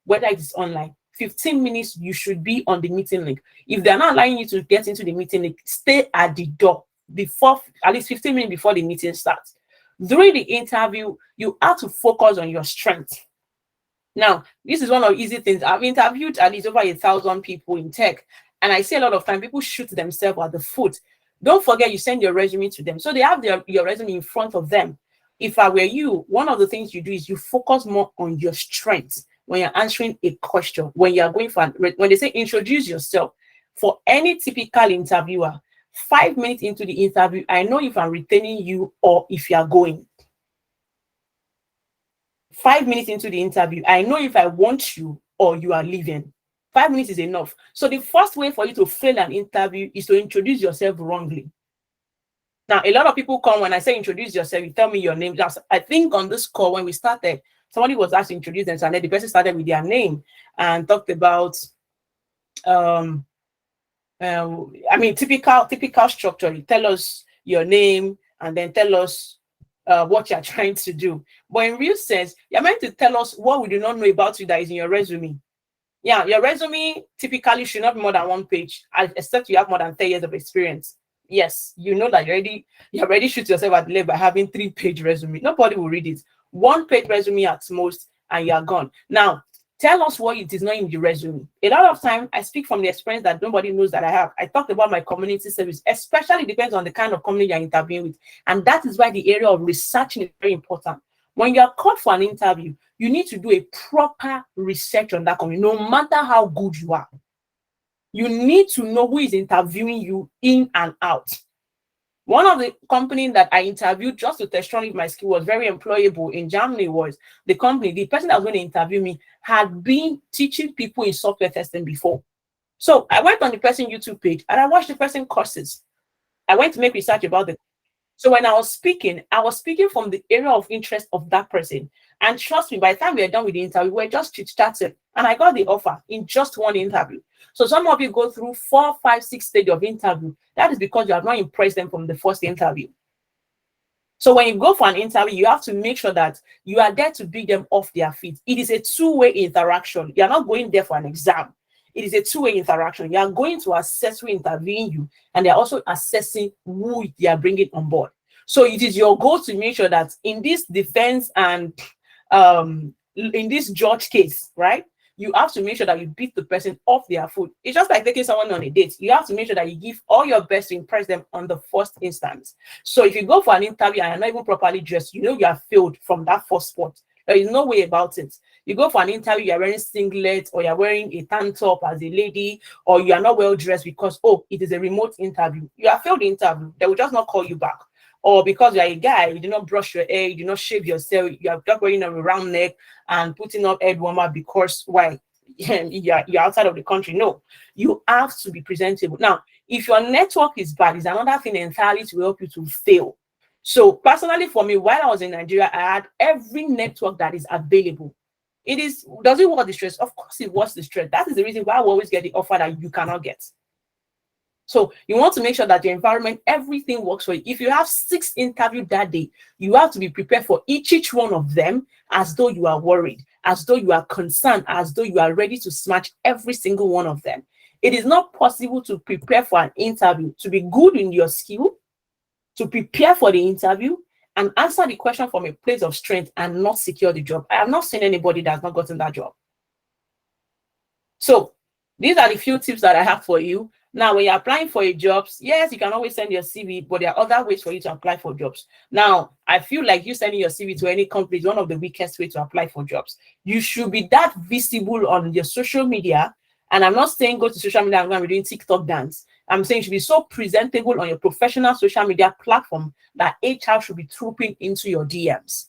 it is online, 15 minutes, you should be on the meeting link. If they're not allowing you to get into the meeting link, stay at the door before, at least 15 minutes before the meeting starts. During the interview, you have to focus on your strength. Now, this is one of the easy things. I've interviewed at least over 1,000 people in tech, and I see a lot of time people shoot themselves at the foot. Don't forget you send your resume to them. So they have your resume in front of them. If I were you, one of the things you do is you focus more on your strengths when you're answering a question, when you're going for, when they say introduce yourself. For any typical interviewer, 5 minutes into the interview, I know if I'm retaining you or if you are going. 5 minutes into the interview, I know if I want you or you are leaving. 5 minutes is enough. So the first way for you to fail an interview is to introduce yourself wrongly. Now, a lot of people come when I say introduce yourself, you tell me your name. I think on this call, when we started, somebody was asked to introduce themselves, and then the person started with their name and talked about, typical structure. You tell us your name and then tell us what you're trying to do. But in real sense, you're meant to tell us what we do not know about you that is in your resume. Yeah, your resume typically should not be more than 1 page, except you have more than 10 years of experience. Yes, you know that you already shoot yourself at the leg by having 3-page resume. Nobody will read it. 1-page resume at most, and you are gone. Now, tell us what it is not in the resume. A lot of time, I speak from the experience that nobody knows that I have. I talked about my community service, especially depends on the kind of company you're interviewing with. And that is why the area of researching is very important. When you are called for an interview, you need to do a proper research on that company, no matter how good you are. You need to know who is interviewing you in and out. One of the companies that I interviewed just to test if my skill was very employable in Germany was the person that was going to interview me had been teaching people in software testing before. So I went on the person YouTube page and I watched the person courses. I went to make research about the. So when I was speaking from the area of interest of that person. And trust me, by the time we were done with the interview, we were just chit-chatting. And I got the offer in just one interview. So some of you go through 4, 5, 6 stages of interview. That is because you have not impressed them from the first interview. So when you go for an interview, you have to make sure that you are there to beat them off their feet. It is a two-way interaction. You are not going there for an exam. It is a two-way interaction. You are going to assess who interviewing you, and they are also assessing who they are bringing on board. So it is your goal to make sure that in this defense and in this judge case, right, you have to make sure that you beat the person off their foot. It's just like taking someone on a date. You have to make sure that you give all your best to impress them on the first instance. So if you go for an interview and you're not even properly dressed, you know you have failed from that first spot. There is no way about it. You go for an interview, you're wearing singlet, or you're wearing a tank top as a lady, or you are not well dressed because, it is a remote interview. You have failed the interview. They will just not call you back. Or because you're a guy, you do not brush your hair, you do not shave yourself, you are just wearing a round neck and putting up head warmer because why? You're outside of the country. No, you have to be presentable. Now, if your network is bad, it's another thing entirely to help you to fail. So personally for me, while I was in Nigeria, I had every network that is available. Does it worth the stress? Of course it worth the stress. That is the reason why I always get the offer that you cannot get. So you want to make sure that your environment, everything works for you. If you have 6 interviews that day, you have to be prepared for each one of them as though you are worried, as though you are concerned, as though you are ready to smash every single one of them. It is not possible to prepare for an interview, to be good in your skill, to prepare for the interview and answer the question from a place of strength and not secure the job. I have not seen anybody that has not gotten that job. So these are the few tips that I have for you. Now, when you're applying for jobs, yes, you can always send your CV, but there are other ways for you to apply for jobs. Now, I feel like you sending your CV to any company is one of the weakest ways to apply for jobs. You should be that visible on your social media. And I'm not saying go to social media and go and be doing TikTok dance. I'm saying you should be so presentable on your professional social media platform that HR should be trooping into your DMs.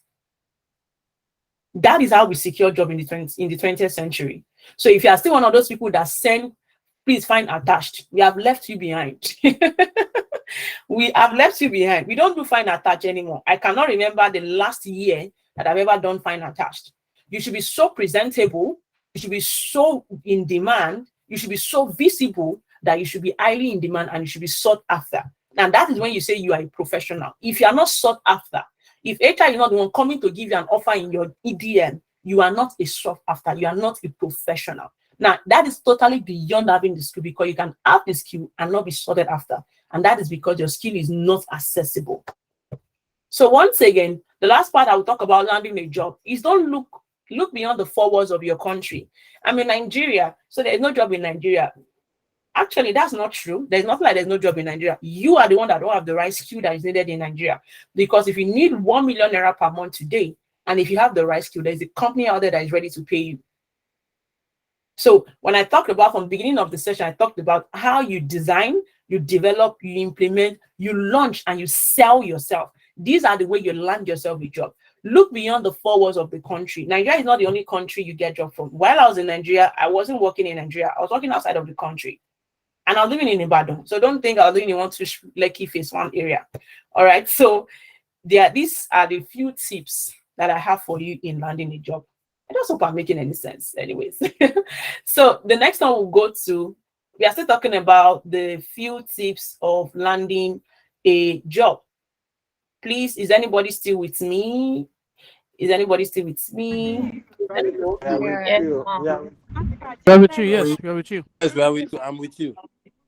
That is how we secure job in the 20th century. So if you are still one of those people that send, please find attached, we have left you behind. We have left you behind. We don't do find attached anymore. I cannot remember the last year that I've ever done find attached. You should be so presentable. You should be so in demand. You should be so visible that you should be highly in demand and you should be sought after. And that is when you say you are a professional. If you are not sought after, if HR is not the one coming to give you an offer in your EDM, you are not a sought after. You are not a professional. Now, that is totally beyond having the skill, because you can have the skill and not be sought after. And that is because your skill is not accessible. So once again, the last part I will talk about landing a job is don't look beyond the 4 walls of your country. I'm in Nigeria, so there's no job in Nigeria. Actually, that's not true. There's nothing like there's no job in Nigeria. You are the one that don't have the right skill that is needed in Nigeria. Because if you need 1 million naira per month today, and if you have the right skill, there's a company out there that is ready to pay you. So when I talked about from the beginning of the session, I talked about how you design, you develop, you implement, you launch, and you sell yourself. These are the way you land yourself a job. Look beyond the four walls of the country. Nigeria is not the only country you get job from. While I was in Nigeria, I wasn't working in Nigeria. I was working outside of the country. And I was living in Ibadan. So don't think I was living in one to Lekki phase one area. All right. So these are the few tips that I have for you in landing a job. I just hope I'm making any sense. Anyways. So the next one we'll go to, we are still talking about the few tips of landing a job. Please, is anybody still with me? Is anybody still with me? We are with you. Yes, we are with you. Yes, we are with you. I'm with you.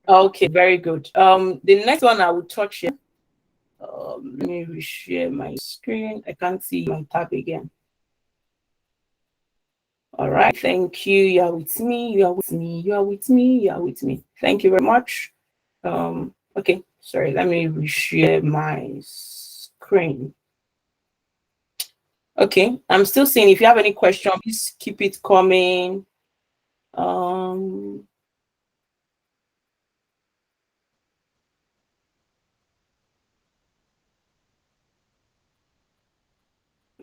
Okay, very good. The next one I will touch here. Let me reshare my screen. I can't see my tab again. All right, thank you. You are with me. You are with me. You are with me. You are with me. Thank you very much. Okay, sorry. Let me reshare my screen. Okay, I'm still seeing. If you have any questions, please keep it coming.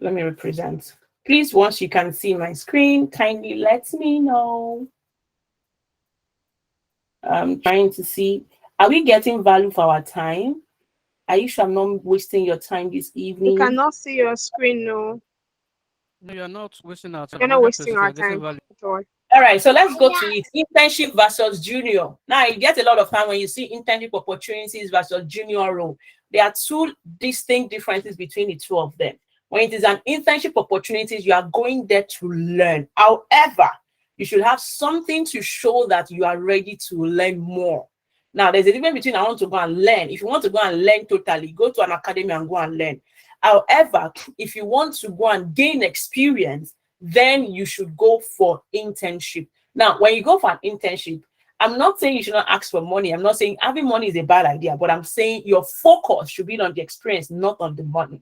Let me represent. Please, once you can see my screen, kindly let me know. I'm trying to see. Are we getting value for our time? Are you sure I'm not wasting your time this evening? We cannot see your screen, no. No, you're not wasting our time. You're not wasting 100%, our you're getting time value. at all. All right, so let's go to it. Internship versus junior. Now, you get a lot of time when you see internship opportunities versus junior role. There are two distinct differences between the two of them. When it is an internship opportunities, you are going there to learn. However, you should have something to show that you are ready to learn more. Now, there's a difference between I want to go and learn. If you want to go and learn totally, go to an academy and go and learn. However, if you want to go and gain experience, then you should go for internship. Now, when you go for an internship, I'm not saying you should not ask for money. I'm not saying having money is a bad idea, but I'm saying your focus should be on the experience, not on the money.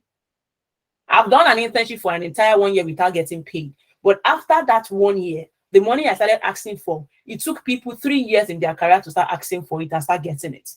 I've done an internship for an entire 1 year without getting paid. But after that 1 year, the money I started asking for, it took people 3 years in their career to start asking for it and start getting it.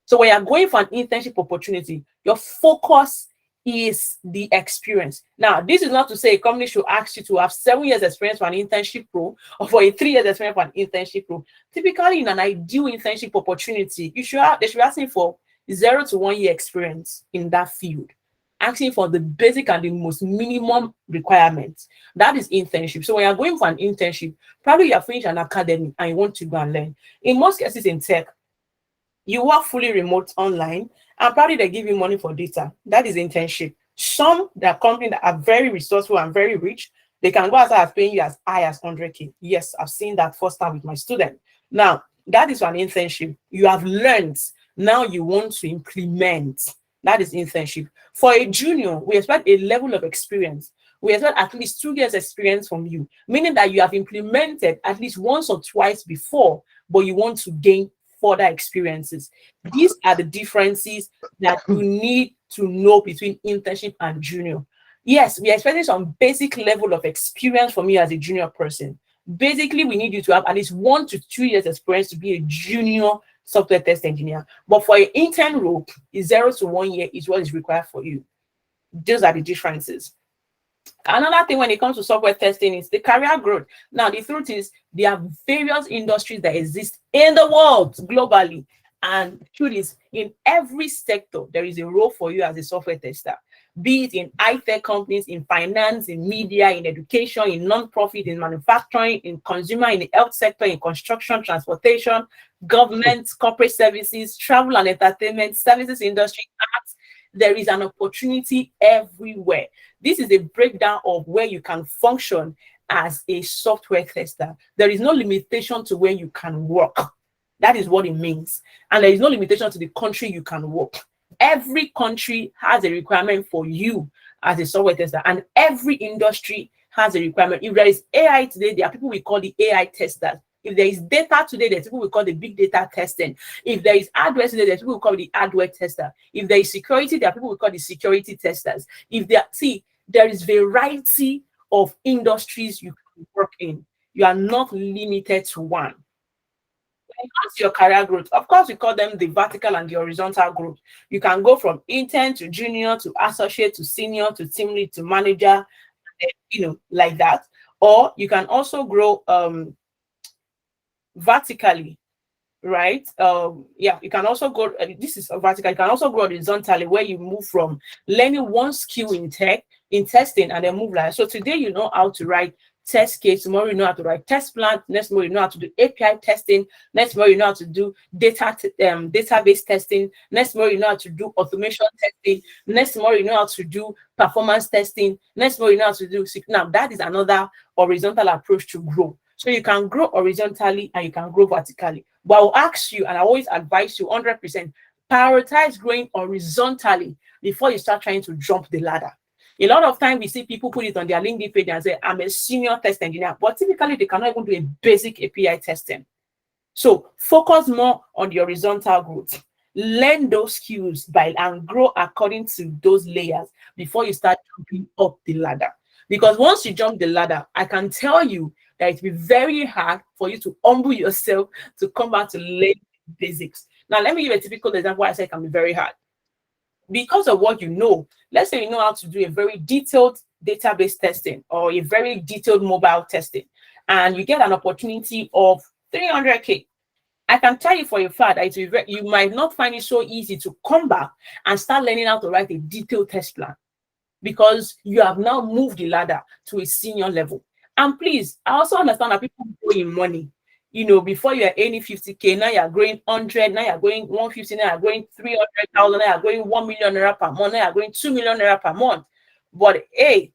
So when you're going for an internship opportunity, your focus is the experience. Now, this is not to say a company should ask you to have 7 years experience for an internship role or for a 3 years experience for an internship role. Typically, in an ideal internship opportunity, they should be asking for 0 to 1 year experience in that field, asking for the basic and the most minimum requirements. That is internship. So when you're going for an internship, probably you have finished an academy and you want to go and learn. In most cases in tech, you work fully remote online, and probably they give you money for data. That is internship. Some there are companies that are very resourceful and very rich. They can go as high as paying you as high as 100K. Yes, I've seen that firsthand with my student. Now, that is an internship. You have learned. Now you want to implement. That is internship. For a junior, we expect a level of experience. We expect at least 2 years experience from you, meaning that you have implemented at least once or twice before, but you want to gain further experiences. These are the differences that you need to know between internship and junior. Yes, we are expecting some basic level of experience from you as a junior person. Basically, we need you to have at least 1 to 2 years experience to be a junior software test engineer. But for an intern role, 0 to 1 year is what is required for you. Those are the differences. Another thing when it comes to software testing is the career growth. Now, the truth is there are various industries that exist in the world globally. And the truth is, in every sector, there is a role for you as a software tester, be it in high-tech companies, in finance, in media, in education, in non-profit, in manufacturing, in consumer, in the health sector, in construction, transportation, government, corporate services, travel and entertainment, services industry, arts. There is an opportunity everywhere. This is a breakdown of where you can function as a software tester. There is no limitation to where you can work. That is what it means. And there is no limitation to the country you can work. Every country has a requirement for you as a software tester, and every industry has a requirement. If there is AI today, there are people we call the AI testers. If there is data today, there's people we call the big data testing. If there is hardware today, there's people we call the hardware tester. If there is security, there are people we call the security testers. There is variety of industries you can work in. You are not limited to one. When it comes to your career growth, of course, we call them the vertical and the horizontal growth. You can go from intern to junior to associate to senior to team lead to manager, like that. Or you can also grow vertically, right? Yeah, you can also go, this is vertical. You can also grow horizontally, where you move from learning one skill in testing, and then move like, so today you know how to write test case, tomorrow you know how to write test plan, next tomorrow you know how to do API testing, next tomorrow you know how to do database testing, next tomorrow you know how to do automation testing, next tomorrow you know how to do performance testing, next tomorrow you know how to do. Now that is another horizontal approach to grow. So you can grow horizontally and you can grow vertically. But I'll ask you, and I always advise you 100%, prioritize growing horizontally before you start trying to jump the ladder. A lot of time we see people put it on their LinkedIn page and say, I'm a senior test engineer, but typically they cannot even do a basic API testing. So focus more on the horizontal growth. Learn those skills and grow according to those layers before you start jumping up the ladder. Because once you jump the ladder, I can tell you that it will be very hard for you to humble yourself to come back to learn basics. Now, let me give a typical example why I say it can be very hard. Because of what you know, let's say you know how to do a very detailed database testing or a very detailed mobile testing, and you get an opportunity of 300K. I can tell you for a fact that you might not find it so easy to come back and start learning how to write a detailed test plan, because you have now moved the ladder to a senior level. And please, I also understand that people grow in money. Before you're earning 50K, now you're growing 100, now you're going 150, now you're going 300,000, now you're going 1 million naira per month, now you're going 2 million naira per month. But hey,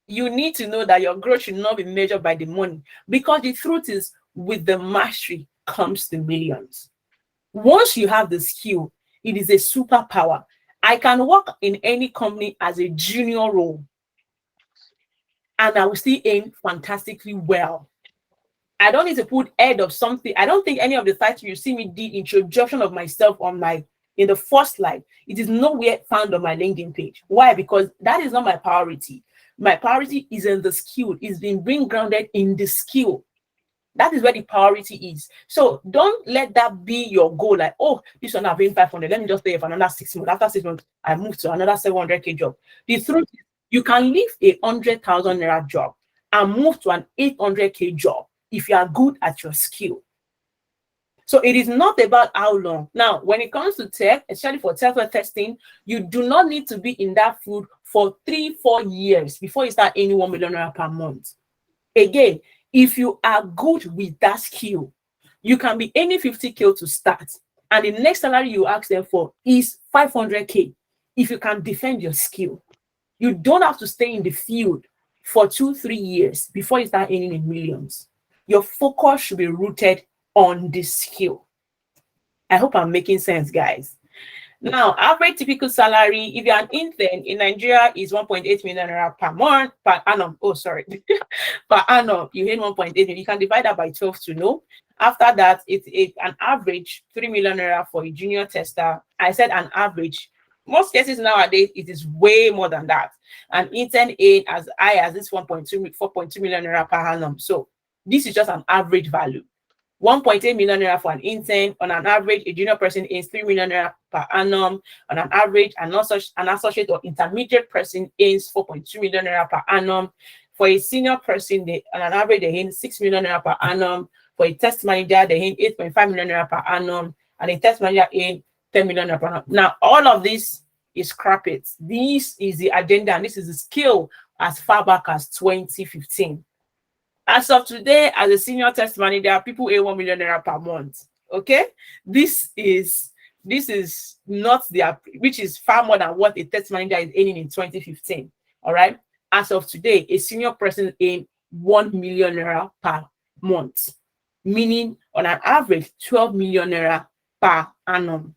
you need to know that your growth should not be measured by the money, because the truth is, with the mastery comes the millions. Once you have the skill, it is a superpower. I can work in any company as a junior role, and I will still earn fantastically well. I don't need to put head of something. I don't think any of the titles you see me did introduction of myself in the first slide. It is nowhere found on my LinkedIn page. Why? Because that is not my priority. My priority is in the skill. It's being grounded in the skill. That is where the priority is. So don't let that be your goal. Like, oh, this one I've been 500. Let me just stay here for another 6 months. After 6 months, I move to another 700K job. The truth is, you can leave a 100,000 naira job and move to an 800K job if you are good at your skill. So it is not about how long. Now, when it comes to tech, especially for testing, you do not need to be in that field for 3-4 years before you start earning 1 million naira per month. Again, if you are good with that skill, you can be earning 50K to start, and the next salary you ask them for is 500K if you can defend your skill. You don't have to stay in the field for 2-3 years before you start earning in millions. Your focus should be rooted on the skill. I hope I'm making sense, guys. Now, average typical salary, if you're an intern in Nigeria, is 1.8 million naira per annum. Oh, sorry. Per annum, you earn 1.8 million. You can divide that by 12 to know. After that, it's an average 3 million naira for a junior tester. I said an average. Most cases nowadays, it is way more than that. An intern earn as high as this 4.2 million naira per annum. So this is just an average value. 1.8 million naira for an intern. On an average, a junior person earns 3 million naira per annum. On an average, an associate or intermediate person earns 4.2 million naira per annum. For a senior person, on an average, they earn 6 million naira per annum. For a test manager, they earn 8.5 million naira per annum. And a test manager earns 10 million naira per annum. Now, all of this is scrap it. This is the agenda, and this is the skill as far back as 2015. As of today, as a senior test manager, people earn 1 million naira per month. Okay, this is not which is far more than what a test manager is earning in 2015. All right, as of today, a senior person earns 1 million naira per month, meaning on an average 12 million naira per annum.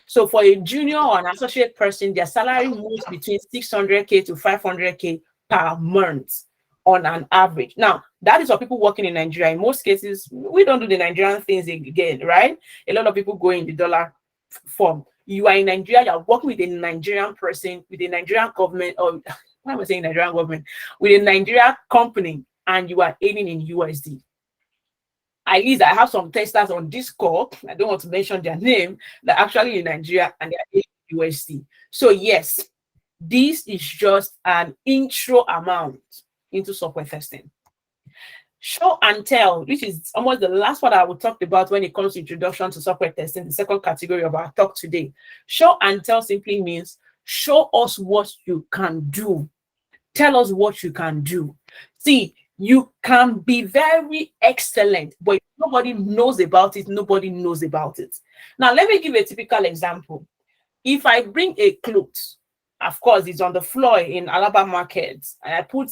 So for a junior or an associate person, their salary moves between 600K to 500K per month on an average. Now, that is for people working in Nigeria. In most cases, we don't do the Nigerian things again, right? A lot of people go in the dollar form. You are in Nigeria, you are working with a Nigerian person, with a Nigerian government, or why am I saying Nigerian government? With a Nigerian company, and you are earning in USD. At least I have some testers on this call. I don't want to mention their name. They're actually in Nigeria and they're in USD. So yes, this is just an intro amount into software testing. Show and tell, which is almost the last one I will talk about when it comes to introduction to software testing, the second category of our talk today. Show and tell simply means show us what you can do. Tell us what you can do. See, you can be very excellent, but if nobody knows about it, nobody knows about it. Now, let me give a typical example. If I bring a cloth, of course, it's on the floor in Alabama market, and I put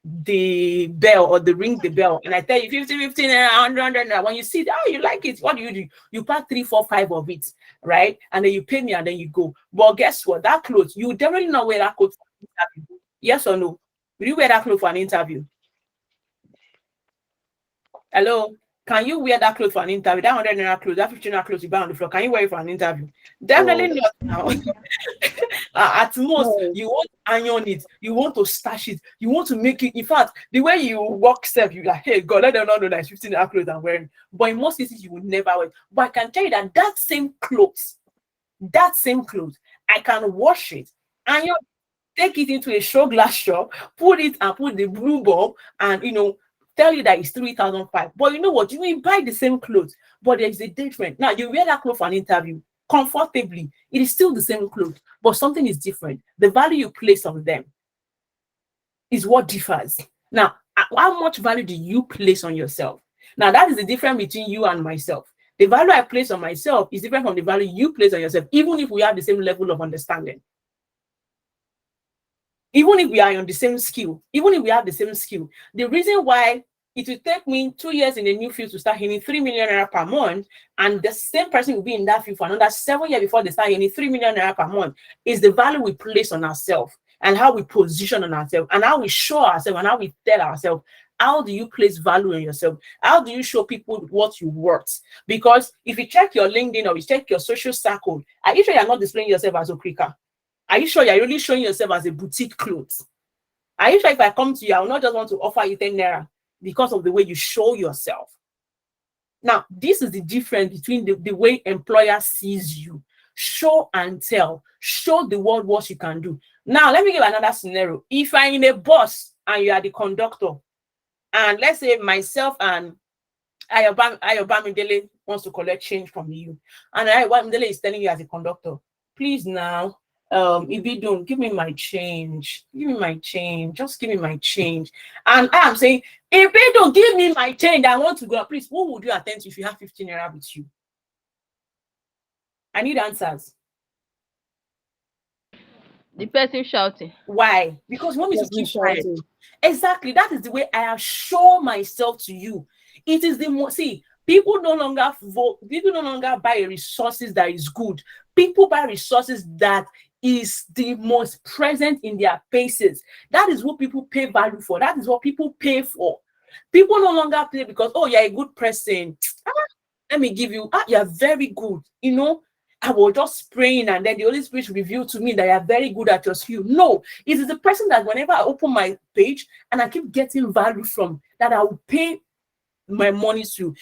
the bell or the ring the bell, and I tell you 50, 15, 100. When you see that, oh, you like it, what do? You pack 3, 4, 5 of it, right? And then you pay me and then you go. But guess what? That clothes, you definitely not wear that clothes for an interview. Yes or no? Will you wear that clothes for an interview? Hello? Can you wear that clothes for an interview? That 100 naira clothes, that 15 naira clothes you buy on the floor, can you wear it for an interview? Definitely not now. At most, you want to iron it, you want to stash it, you want to make it. In fact, the way you walk self, you're like, hey, God, let them not know that it's 15 naira clothes I'm wearing. But in most cases, you would never wear it. But I can tell you that same clothes, I can wash it, iron, take it into a show glass shop, put the blue bulb, and tell you that it's 3,500. But you know what? You will buy the same clothes, but there's a difference. Now you wear that clothes for an interview comfortably. It is still the same clothes, but something is different. The value you place on them is what differs. Now, how much value do you place on yourself? Now, that is the difference between you and myself. The value I place on myself is different from the value you place on yourself, even if we have the same level of understanding. Even if we are on the same skill, even if we have the same skill, the reason why it will take me 2 years in a new field to start earning 3 million naira per month, and the same person will be in that field for another 7 years before they start earning 3 million naira per month, is the value we place on ourselves and how we position on ourselves and how we show ourselves and how we tell ourselves. How do you place value on yourself? How do you show people what you worth? Because if you check your LinkedIn or you check your social circle, are you sure you're not displaying yourself as a Okrika? Are you sure you're really showing yourself as a boutique clothes? Are you sure if I come to you, I will not just want to offer you 10 naira because of the way you show yourself? Now, this is the difference between the way employer sees you. Show and tell. Show the world what you can do. Now, let me give another scenario. If I'm in a bus and you are the conductor, and let's say myself and Ayobamidele wants to collect change from you, and Ayobamidele is telling you as a conductor, please now, if you don't, give me my change. Just give me my change. And I am saying, if you don't give me my change, I want to go. Please, who would you attend to if you have 15 naira with you? I need answers. The person shouting. Why? Because you want me to keep quiet. Exactly. That is the way I have shown myself to you. It is the most. See, people no longer vote. People no longer buy resources that is good. People buy resources that is the most present in their faces. That is what people pay value for. That is what people pay for. People no longer pay because, oh, you're a good person. Let me give you, you're very good. I was just praying and then the Holy Spirit revealed to me that you're very good at your skill. No, it is the person that whenever I open my page and I keep getting value from, that I will pay my money to.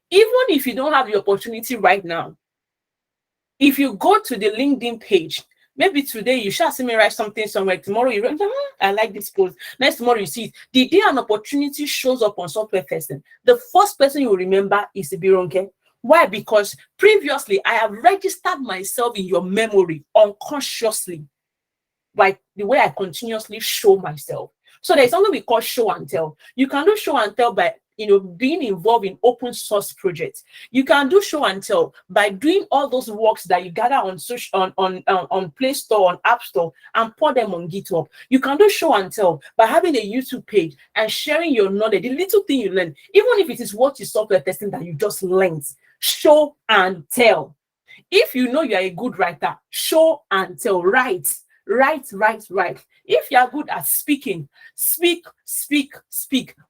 Even if you don't have the opportunity right now, if you go to the LinkedIn page, maybe today you shall see me write something somewhere. Tomorrow you write, I like this post. Next tomorrow you see it. The day an opportunity shows up on software testing, the first person you will remember is Ibironke. Why? Because previously I have registered myself in your memory unconsciously by the way I continuously show myself. So there's something we call show and tell. You can do show and tell by being involved in open source projects. You can do show and tell by doing all those works that you gather on Play Store, on App Store, and put them on GitHub. You can do show and tell by having a YouTube page and sharing your knowledge, the little thing you learn, even if it is what you software testing that you just learned. Show and tell. If you know you are a good writer, show and tell. Write. If you are good at speaking, speak.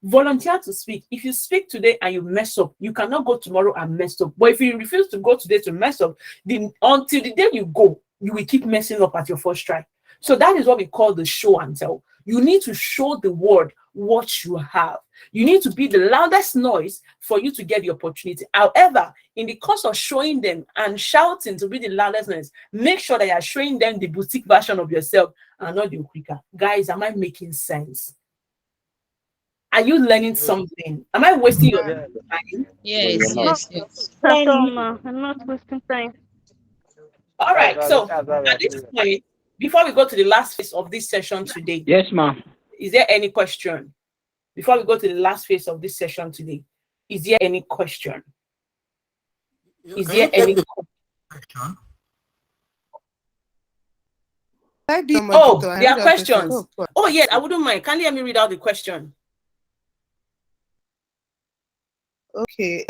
Volunteer to speak. If you speak today and you mess up, you cannot go tomorrow and mess up. But if you refuse to go today to mess up, then until the day you go, you will keep messing up at your first try. So that is what we call the show and tell. You need to show the world what you have. You need to be the loudest noise for you to get the opportunity. However, in the course of showing them and shouting to be the loudest noise, make sure that you are showing them the boutique version of yourself and not the quicker. Guys, am I making sense? Are you learning something? Am I wasting your time? Yes, Not yes, yes. at all, ma. I'm not wasting time. All right. So at this point, before we go to the last phase of this session today, Yes, ma'am. is there any question? Before we go to the last phase of this session today, is there any question? Is there any question? Oh, there are questions. Oh, yes, I wouldn't mind. Can you hear me read out the question? Okay.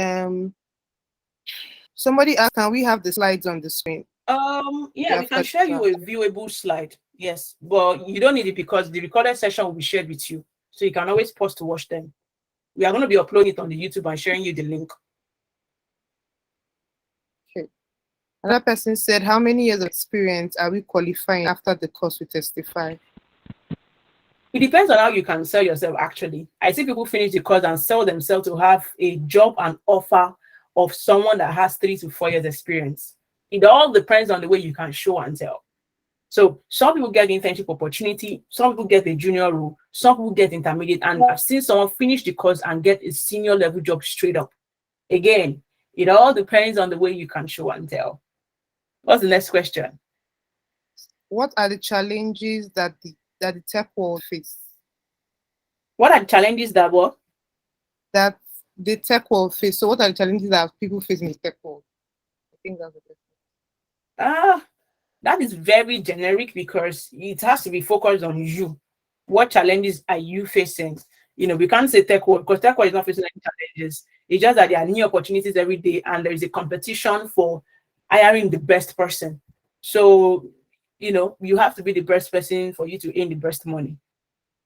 Somebody asked, can we have the slides on the screen? Yeah, we can share you a viewable slide. Yes, but you don't need it because the recorded session will be shared with you. So you can always pause to watch them. We are going to be uploading it on the YouTube and sharing you the link. Okay. Another person said, how many years of experience are we qualifying after the course we Testify? It depends on how you can sell yourself, actually. I see people finish the course and sell themselves to have a job and offer of someone that has 3 to 4 years experience. It all depends on the way you can show and tell. So some people get the internship opportunity, some people get a junior role, some people get intermediate, and I've seen someone finish the course and get a senior level job straight up. Again, it all depends on the way you can show and tell. What's the next question? What are the challenges that the tech world face? What are the challenges that what? That the tech world face. So what are the challenges that people face in the tech world? I think that's the question. That is very generic because it has to be focused on you. What challenges are you facing? You know, we can't say tech world because tech world is not facing any challenges. It's just that there are new opportunities every day and there is a competition for hiring the best person. So, you know, you have to be the best person for you to earn the best money.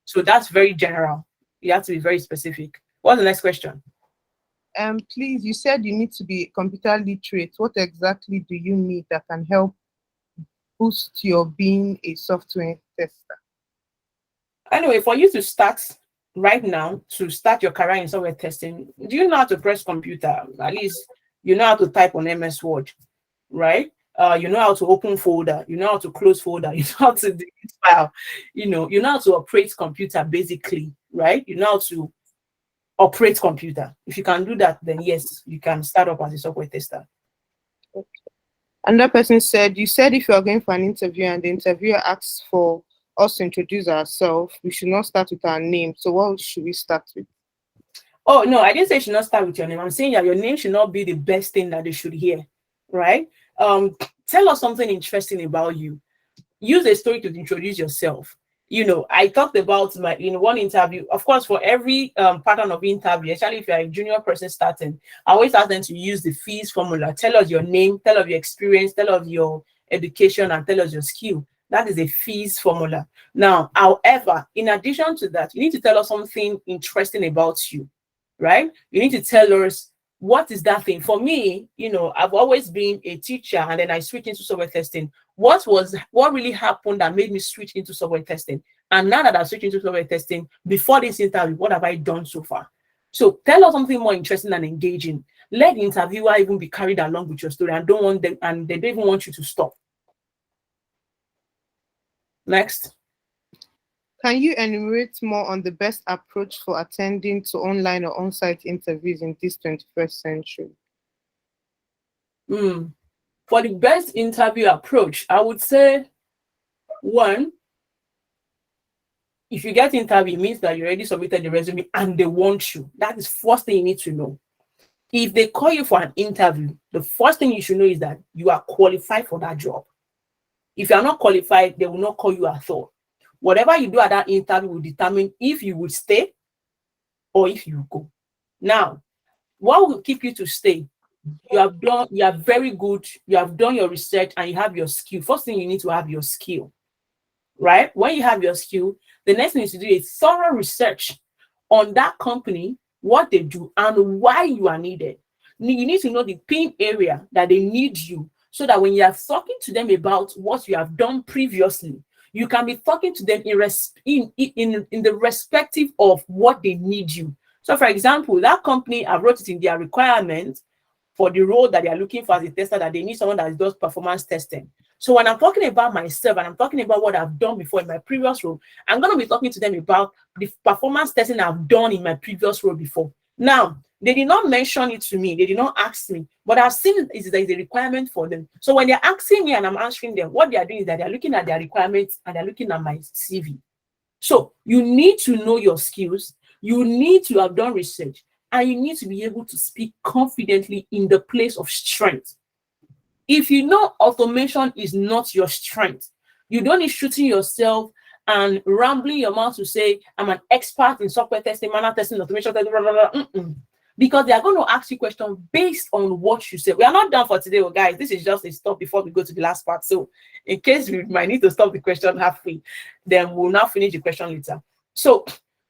So that's very general. You have to be very specific. What's the next question? Please, you said you need to be computer literate. What exactly do you need that can help boost your being a software tester? Anyway, for you to start right now, to start your career in software testing, do you know how to press computer? At least you know how to type on MS Word, right? You know how to open folder, you know how to close folder, you know how to delete file, you know how to operate computer basically, right? You know how to operate computer. If you can do that, then yes, you can start up as a software tester. Okay. Another person said, you said if you are going for an interview and the interviewer asks for us to introduce ourselves, we should not start with our name. So what should we start with? Oh, no, I didn't say you should not start with your name. I'm saying that your name should not be the best thing that they should hear, right? Tell us something interesting about you. Use a story to introduce yourself. You know, I talked about in one interview, of course, for every pattern of interview, especially if you're a junior person starting, I always ask them to use the fees formula. Tell us your name, tell us your experience, tell us your education, and tell us your skill. That is a fees formula. Now, however, in addition to that, you need to tell us something interesting about you, right? You need to tell us what is that thing. For me, you know, I've always been a teacher and then I switched into software testing. What really happened that made me switch into software testing? And now that I've switched into software testing, before this interview, what have I done so far? So tell us something more interesting and engaging. Let the interviewer even be carried along with your story and they don't even want you to stop. Next. Can you enumerate more on the best approach for attending to online or on-site interviews in this 21st century? For the best interview approach, I would say, one, if you get interview, it means that you already submitted the resume and they want you. That is first thing you need to know. If they call you for an interview, the first thing you should know is that you are qualified for that job. If you are not qualified, they will not call you at all. Whatever you do at that interview will determine if you will stay or if you go. Now, what will keep you to stay? You are very good, you have done your research and you have your skill. First thing you need to have your skill, right? When you have your skill, the next thing is to do a thorough research on that company, what they do and why you are needed. You need to know the pain area that they need you so that when you are talking to them about what you have done previously, you can be talking to them in the respective of what they need you. So, for example, that company, I wrote it in their requirements for the role that they are looking for as a tester, that they need someone that does performance testing. So when I'm talking about myself and I'm talking about what I've done before in my previous role, I'm going to be talking to them about the performance testing I've done in my previous role before. Now, they did not mention it to me. They did not ask me, but I've seen it is a requirement for them. So when they're asking me and I'm answering them, what they are doing is that they're looking at their requirements and they're looking at my CV. So you need to know your skills. You need to have done research, and you need to be able to speak confidently in the place of strength. If you know automation is not your strength, you don't need shooting yourself and rambling your mouth to say, I'm an expert in software testing, manual testing, automation testing, blah, blah, blah. Because they are going to ask you questions based on what you say. We are not done for today, guys. This is just a stop before we go to the last part. So in case we might need to stop the question halfway, then we'll now finish the question later. So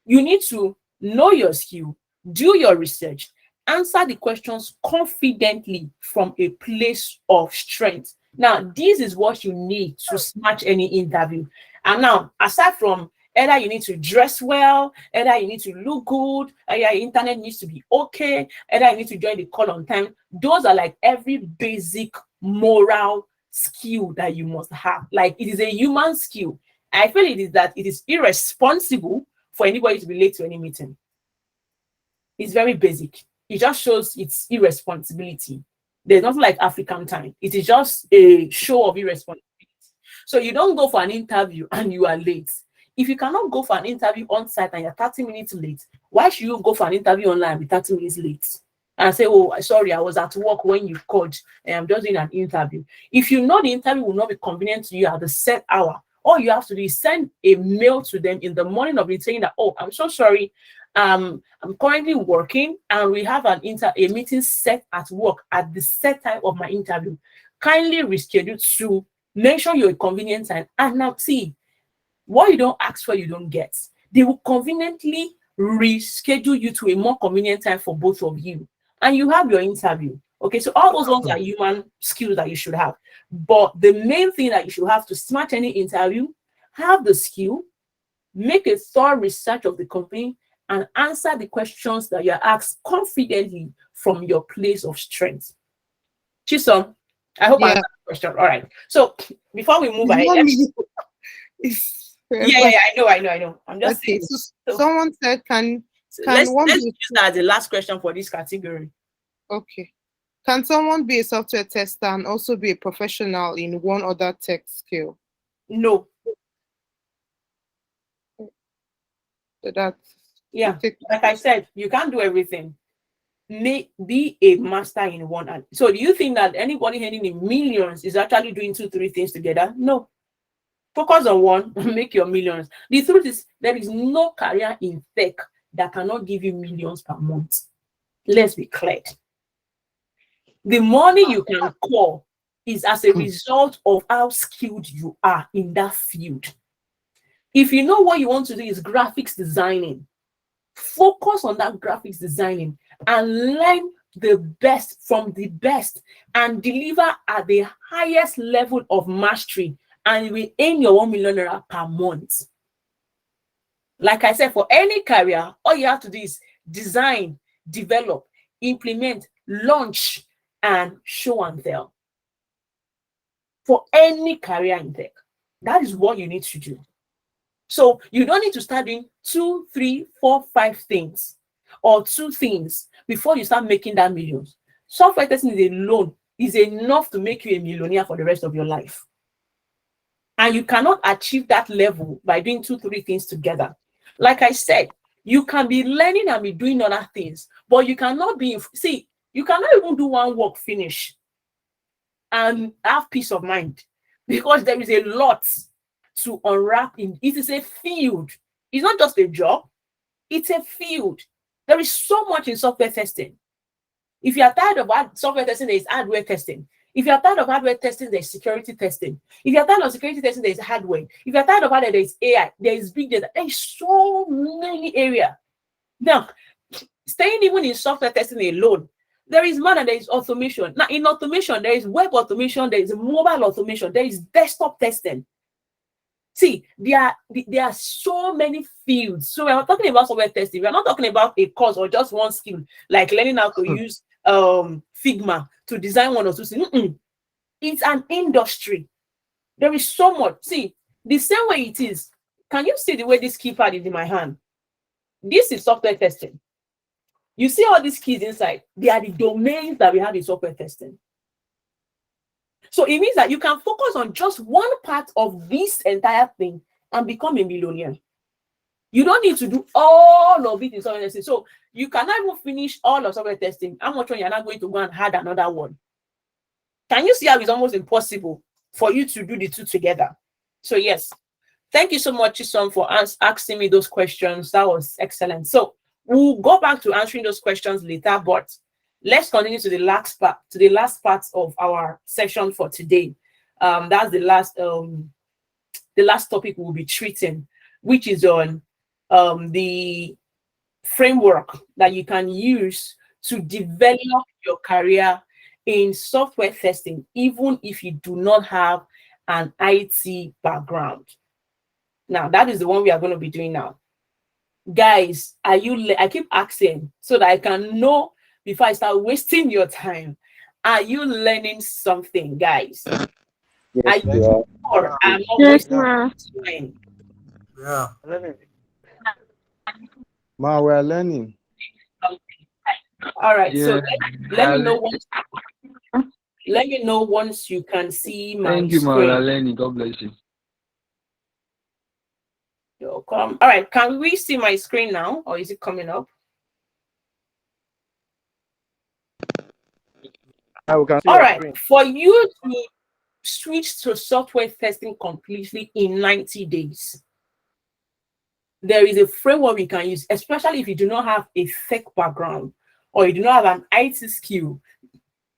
you need to know your skill, do your research, answer the questions confidently from a place of strength. Now, this is what you need to smash any interview. And now, aside from either you need to dress well, either you need to look good, either your internet needs to be okay, either you need to join the call on time, those are like every basic moral skill that you must have. Like, it is a human skill. I feel it is irresponsible for anybody to be late to any meeting. It's very basic. It just shows its irresponsibility. There's nothing like African time. It is just a show of irresponsibility. So you don't go for an interview and you are late. If you cannot go for an interview on site and you're 30 minutes late, why should you go for an interview online and be 30 minutes late? And say, oh, sorry, I was at work when you called and I'm just doing an interview. If you know the interview will not be convenient to you at the set hour, all you have to do is send a mail to them in the morning of it saying that, oh, I'm so sorry. I'm currently working and we have a meeting set at work at the set time of my interview. Kindly reschedule to mention your convenient time. And now see, what you don't ask for, you don't get. They will conveniently reschedule you to a more convenient time for both of you. And you have your interview. Okay, so all those ones are human skills that you should have. But the main thing that you should have to smash any interview, have the skill, make a thorough research of the company, and answer the questions that you're asked confidently from your place of strength. Chisom, I hope I answered the question. All right. So before we move ahead, I know. I'm just okay. saying. So someone said, can let's one use that as the last question for this category. Okay. Can someone be a software tester and also be a professional in one other tech skill? No. So that's like I said, you can't do everything. Be a master in one. So do you think that anybody earning in millions is actually doing 2-3 things together? No. Focus on one and make your millions. The truth is, there is no career in tech that cannot give you millions per month. Let's be clear. The money you can call is as a result of how skilled you are in that field. If you know what you want to do is graphics designing, focus on that graphics designing and learn the best from the best and deliver at the highest level of mastery, and you will earn your 1 million naira per month. Like I said, for any career, all you have to do is design, develop, implement, launch, and show and tell. For any career in tech, that is what you need to do. So you don't need to start doing 2, 3, 4, 5 things or 2 things before you start making that millions. Software testing alone is enough to make you a millionaire for the rest of your life. And you cannot achieve that level by doing 2, 3 things together. Like I said, you can be learning and be doing other things, but you cannot be, you cannot even do one work finish and have peace of mind, because there is a lot to unwrap in. It is a field. It's not just a job. It's a field. There is so much in software testing. If you are tired of software testing, there is hardware testing. If you are tired of hardware testing, there is security testing. If you are tired of security testing, there is hardware. If you are tired of hardware, there is AI. There is big data. There is so many areas. Now, staying even in software testing alone, there is more than there is automation. Now, in automation, there is web automation, there is mobile automation, there is desktop testing. See, there are so many fields. So we're talking about software testing. We're not talking about a course or just one skill, like learning how to use Figma to design one or two things. It's an industry. There is so much. See, the same way it is. Can you see the way this keypad is in my hand? This is software testing. You see all these keys inside. They are the domains that we have in software testing. So it means that you can focus on just one part of this entire thing and become a millionaire. You don't need to do all of it in software testing. So you cannot even finish all of software testing. How much when you're not going to go and add another one? Can you see how it's almost impossible for you to do the two together? So yes, thank you so much, Chisom, for asking me those questions. That was excellent. So we'll go back to answering those questions later, but let's continue to the last part of our session for today. That's the last topic we'll be treating, which is on the framework that you can use to develop your career in software testing, even if you do not have an IT background. Now, that is the one we are going to be doing now. Guys, I keep asking so that I can know before I start wasting your time. Are you learning something, guys? Yes, Are you yeah. sure I'm not Yes, wasting ma. time? Yeah. Ma, we're learning. All right, Yeah. so let me know once you can see my Thank you, screen. Maura. God bless you. You're welcome. All right, can we see my screen now, or is it coming up? We can see All your right, screen. for you to switch to software testing completely in 90 days, there is a framework we can use, especially if you do not have a tech background or you do not have an IT skill,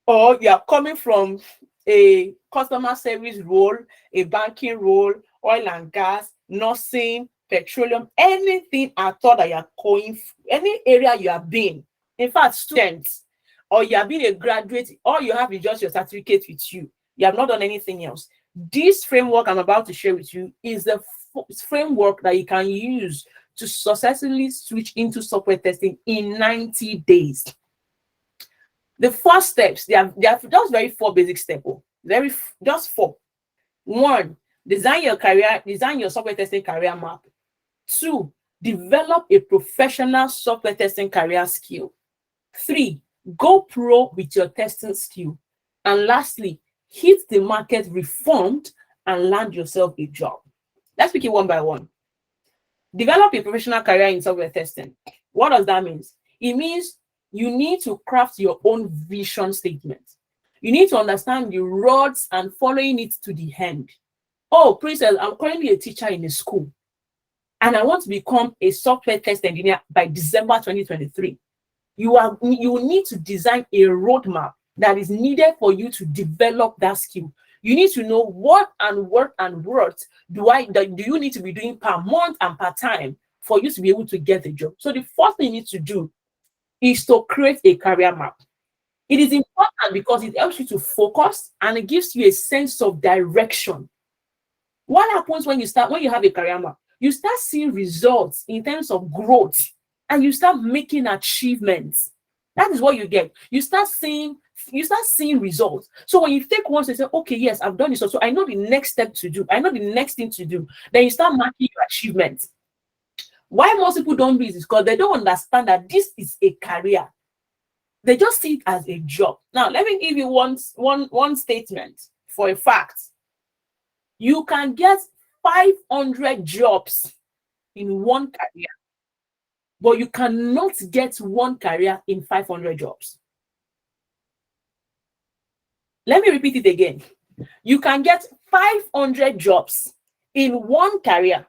or you are coming from a customer service role, a banking role, oil and gas, nursing, petroleum, anything at all that you are going, any area you have been. In fact, students, or you have been a graduate, all you have is just your certificate with you. You have not done anything else. This framework I'm about to share with you is the framework that you can use to successfully switch into software testing in 90 days. The first steps, they are just very four basic steps. Just four. 1, design your software testing career map. 2, develop a professional software testing career skill. 3, go pro with your testing skill. And lastly, hit the market reformed and land yourself a job. Let's pick it one by one. Develop a professional career in software testing. What does that mean? It means you need to craft your own vision statement. You need to understand the roads and following it to the end. Oh, Princess, I'm currently a teacher in a school, and I want to become a software test engineer by December 2023. You need to design a roadmap that is needed for you to develop that skill. You need to know what do you need to be doing per month and per time for you to be able to get the job. So the first thing you need to do is to create a career map. It is important because it helps you to focus and it gives you a sense of direction. What happens when you have a career map? You start seeing results in terms of growth and you start making achievements. That is what you get. You start seeing results. So when you take one and say, okay, yes, I've done this, so I know the next step to do. I know the next thing to do. Then you start marking your achievements. Why most people don't do this is because they don't understand that this is a career. They just see it as a job. Now, let me give you one statement for a fact. You can get 500 jobs in one career, but you cannot get one career in 500 jobs. Let me repeat it again. You can get 500 jobs in one career,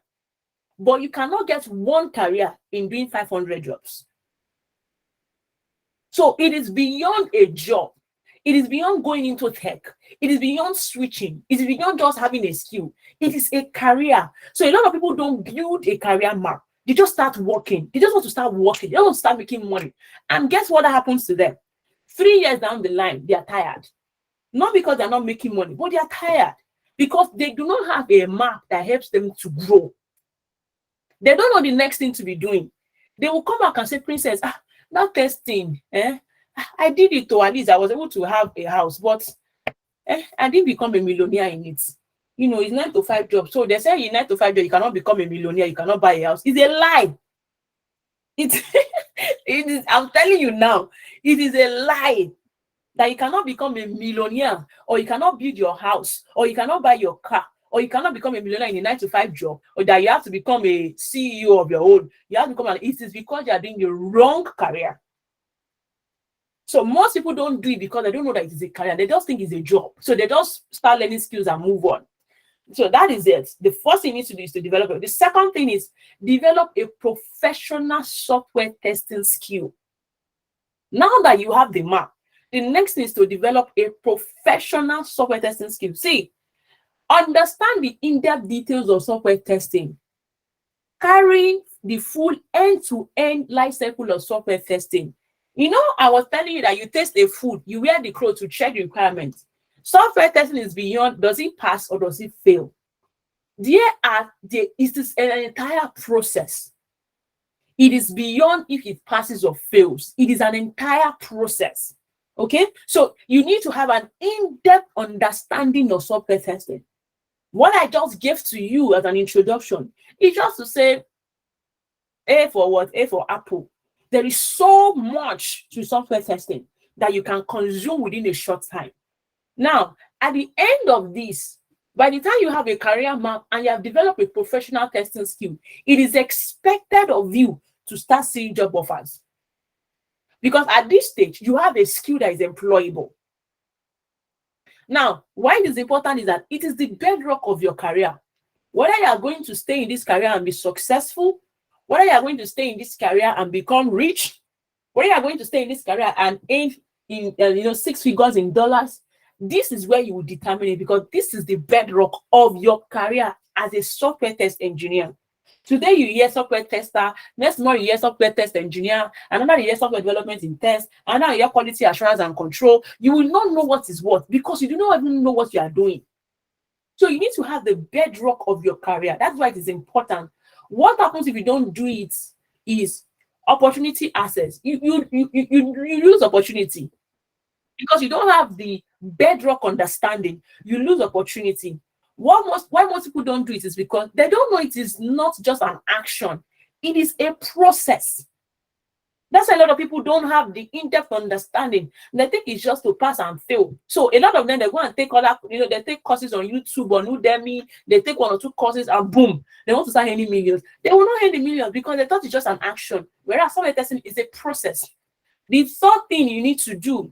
but you cannot get one career in doing 500 jobs. So it is beyond a job. It is beyond going into tech. It is beyond switching. It is beyond just having a skill. It is a career. So a lot of people don't build a career map. They just start working. They just want to start working. They don't want to start making money. And guess what happens to them? 3 years down the line, they are tired. Not because they're not making money, but they are tired. because they do not have a map that helps them to grow. They don't know the next thing to be doing. They will come back and say, Princess, that testing, I did it to at least I was able to have a house, but I didn't become a millionaire in it. You know, it's 9 to 5 job. So they say in 9 to 5 job, you cannot become a millionaire, you cannot buy a house. It's a lie. It is, I'm telling you now, it is a lie that you cannot become a millionaire, or you cannot build your house, or you cannot buy your car, or you cannot become a millionaire in a 9 to 5 job, or that you have to become a CEO of your own. You have to become it is because you are doing the wrong career. So most people don't do it because they don't know that it is a career. They just think it's a job. So they just start learning skills and move on. So that is it. The first thing you need to do is to develop it. The second thing is develop a professional software testing skill. Now that you have the map, the next thing is to develop a professional software testing skill. See, understand the in-depth details of software testing. Carry the full end-to-end life cycle of software testing. You know, I was telling you that you test a food, you wear the clothes to check the requirements. Software testing is beyond, does it pass or does it fail? It is an entire process. It is beyond if it passes or fails. It is an entire process. Okay? So you need to have an in-depth understanding of software testing. What I just gave to you as an introduction is just to say, A for what? A for apple. There is so much to software testing that you can consume within a short time. Now, at the end of this, by the time you have a career map and you have developed a professional testing skill, it is expected of you to start seeing job offers. Because at this stage, you have a skill that is employable. Now, why it is important is that it is the bedrock of your career. Whether you are going to stay in this career and be successful, whether you are going to stay in this career and become rich, whether you are going to stay in this career and earn in 6 figures in dollars, this is where you will determine it, because this is the bedrock of your career as a software test engineer. Today you hear software tester, next month you hear software test engineer, another you hear software development in test, another you hear quality assurance and control. You will not know what is what because you do not even know what you are doing. So you need to have the bedrock of your career. That's why it is important. What happens if you don't do it is opportunity access. You lose opportunity because you don't have the bedrock understanding. You lose opportunity. Why most people don't do it is because they don't know it is not just an action. It is a process. That's why a lot of people don't have the in-depth understanding. They think it's just to pass and fail. So a lot of them, they go and take they take courses on YouTube or Udemy. They take 1 or 2 courses and boom, they want to start earning millions. They will not earn the millions because they thought it's just an action. Whereas software testing is a process. The third thing you need to do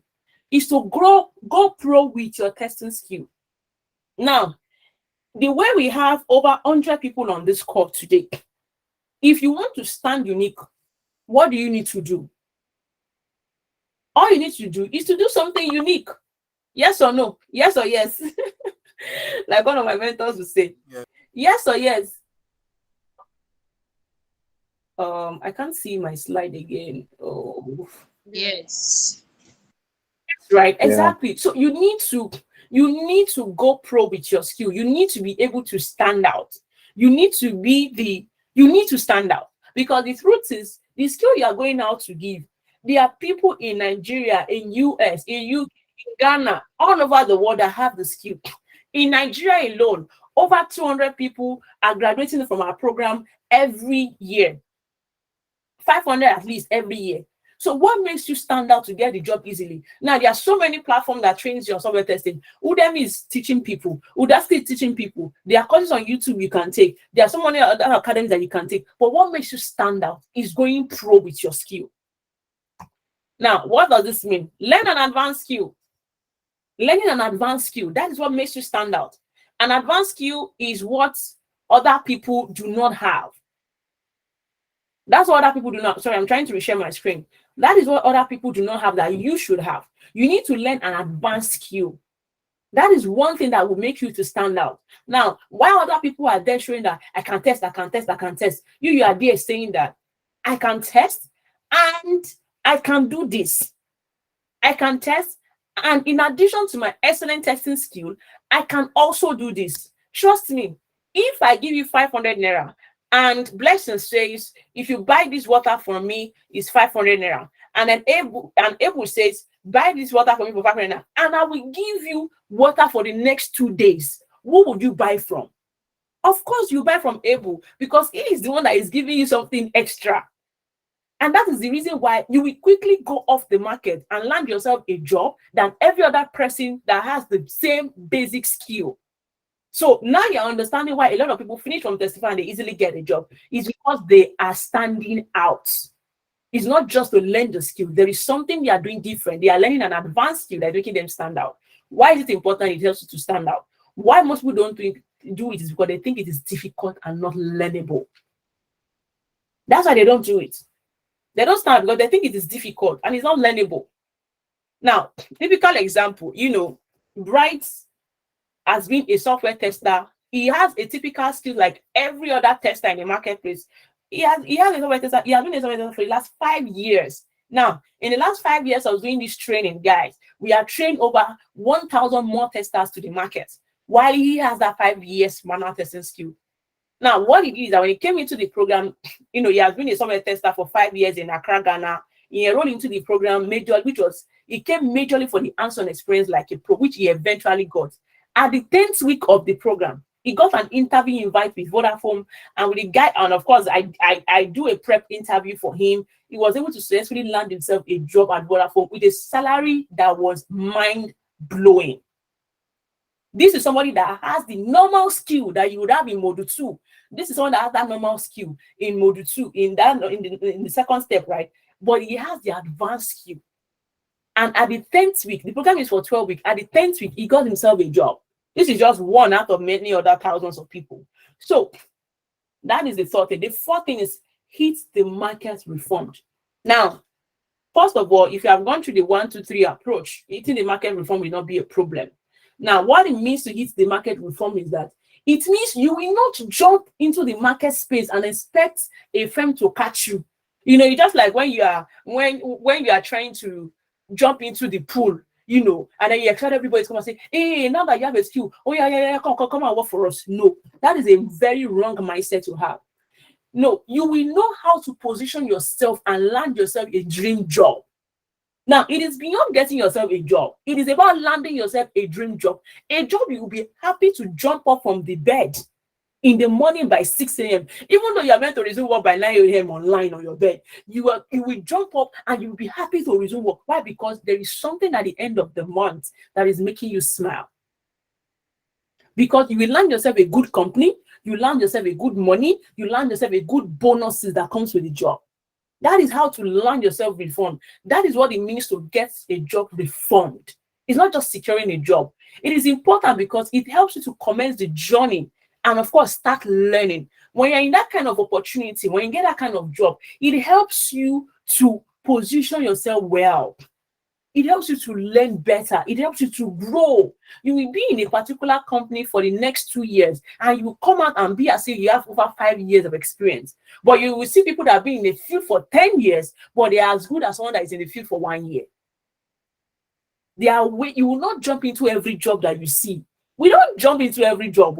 is to go pro with your testing skill. Now, the way we have over 100 people on this call today, if you want to stand unique, what do you need to do? All you need to do is to do something unique. Yes or no? Yes or yes? Like one of my mentors would say. Yeah. Yes or yes? I can't see my slide again. Oh. Yes. Right, Yeah. exactly. So you need to go pro with your skill. You need to be able to stand out. You need to stand out, because the truth is, the skill you are going out to give, there are people in Nigeria, in US, in UK, in Ghana, all over the world that have the skill. In Nigeria alone, over 200 people are graduating from our program every year. 500 at least every year. So what makes you stand out to get the job easily? Now, there are so many platforms that trains your software testing. Udemy is teaching people. Udacity is teaching people. There are courses on YouTube you can take. There are so many other academies that you can take. But what makes you stand out is going pro with your skill. Now, what does this mean? Learn an advanced skill. Learning an advanced skill, that is what makes you stand out. An advanced skill is what other people do not have. That's what other people do not. Sorry, I'm trying to reshare my screen. That is what other people do not have that you should have. You need to learn an advanced skill. That is one thing that will make you to stand out. Now, while other people are there showing that I can test, you are there saying that I can test and I can do this. I can test And in addition to my excellent testing skill, I can also do this. Trust me, if I give you 500 naira and Blessing says, if you buy this water from me, it's 500 naira. And then Abel says, buy this water from me for 500 naira. And I will give you water for the next 2 days. Who would you buy from? Of course, you buy from Abel because he is the one that is giving you something extra. And that is the reason why you will quickly go off the market and land yourself a job than every other person that has the same basic skill. So now you're understanding why a lot of people finish from Testify and they easily get a job. It's because they are standing out. It's not just to learn the skill. There is something they are doing different. They are learning an advanced skill that's making them stand out. Why is it important? It helps you to stand out. Why most people don't do it is because they think it is difficult and not learnable. That's why they don't do it. They don't stand because they think it is difficult and it's not learnable. Now, typical example, Bright has been a software tester. He has a typical skill like every other tester in the marketplace. He has a software tester. He has been a software tester for the last 5 years. Now, in the last 5 years of doing this training, guys, we have trained over 1,000 more testers to the market, while he has that 5 years manual testing skill. Now, what it is that when he came into the program, he has been a software tester for 5 years in Accra, Ghana. He enrolled into the program he came majorly for the hands-on experience like a pro, which he eventually got. At the 10th week of the program, he got an interview invite with Vodafone and with the guy, and of course, I do a prep interview for him. He was able to successfully land himself a job at Vodafone with a salary that was mind-blowing. This is somebody that has the normal skill that you would have in Module 2. This is someone that has that normal skill in Module 2, in the second step, right? But he has the advanced skill. And at the 10th week, the program is for 12 weeks. At the 10th week, he got himself a job. This is just one out of many other thousands of people. So that is the third thing. The fourth thing is hit the market reformed. Now, first of all, if you have gone through the 1, 2, 3 approach, hitting the market reform will not be a problem. Now, what it means to hit the market reform is that it means you will not jump into the market space and expect a firm to catch you. It's just like when you are trying to jump into the pool, and then you expect everybody to come and say, hey, now that you have a skill, oh yeah, come and work for us. No, that is a very wrong mindset to have. No, you will know how to position yourself and land yourself a dream job. Now, it is beyond getting yourself a job. It is about landing yourself a dream job. A job you will be happy to jump up from the bed in the morning by 6 a.m. Even though you are meant to resume work by 9 a.m. online on your bed, you will jump up and you will be happy to resume work. Why? Because there is something at the end of the month that is making you smile. Because you will land yourself a good company, you land yourself a good money, you land yourself a good bonuses that comes with the job. That is how to land yourself reformed. That is what it means to get a job reformed. It's not just securing a job. It is important because it helps you to commence the journey and, of course, start learning. When you're in that kind of opportunity, when you get that kind of job, it helps you to position yourself well. It helps you to learn better. It helps you to grow. You will be in a particular company for the next 2 years, and you will come out and be as if you have over 5 years of experience. But you will see people that have been in the field for 10 years, but they are as good as someone that is in the field for 1 year. You will not jump into every job that you see. We don't jump into every job.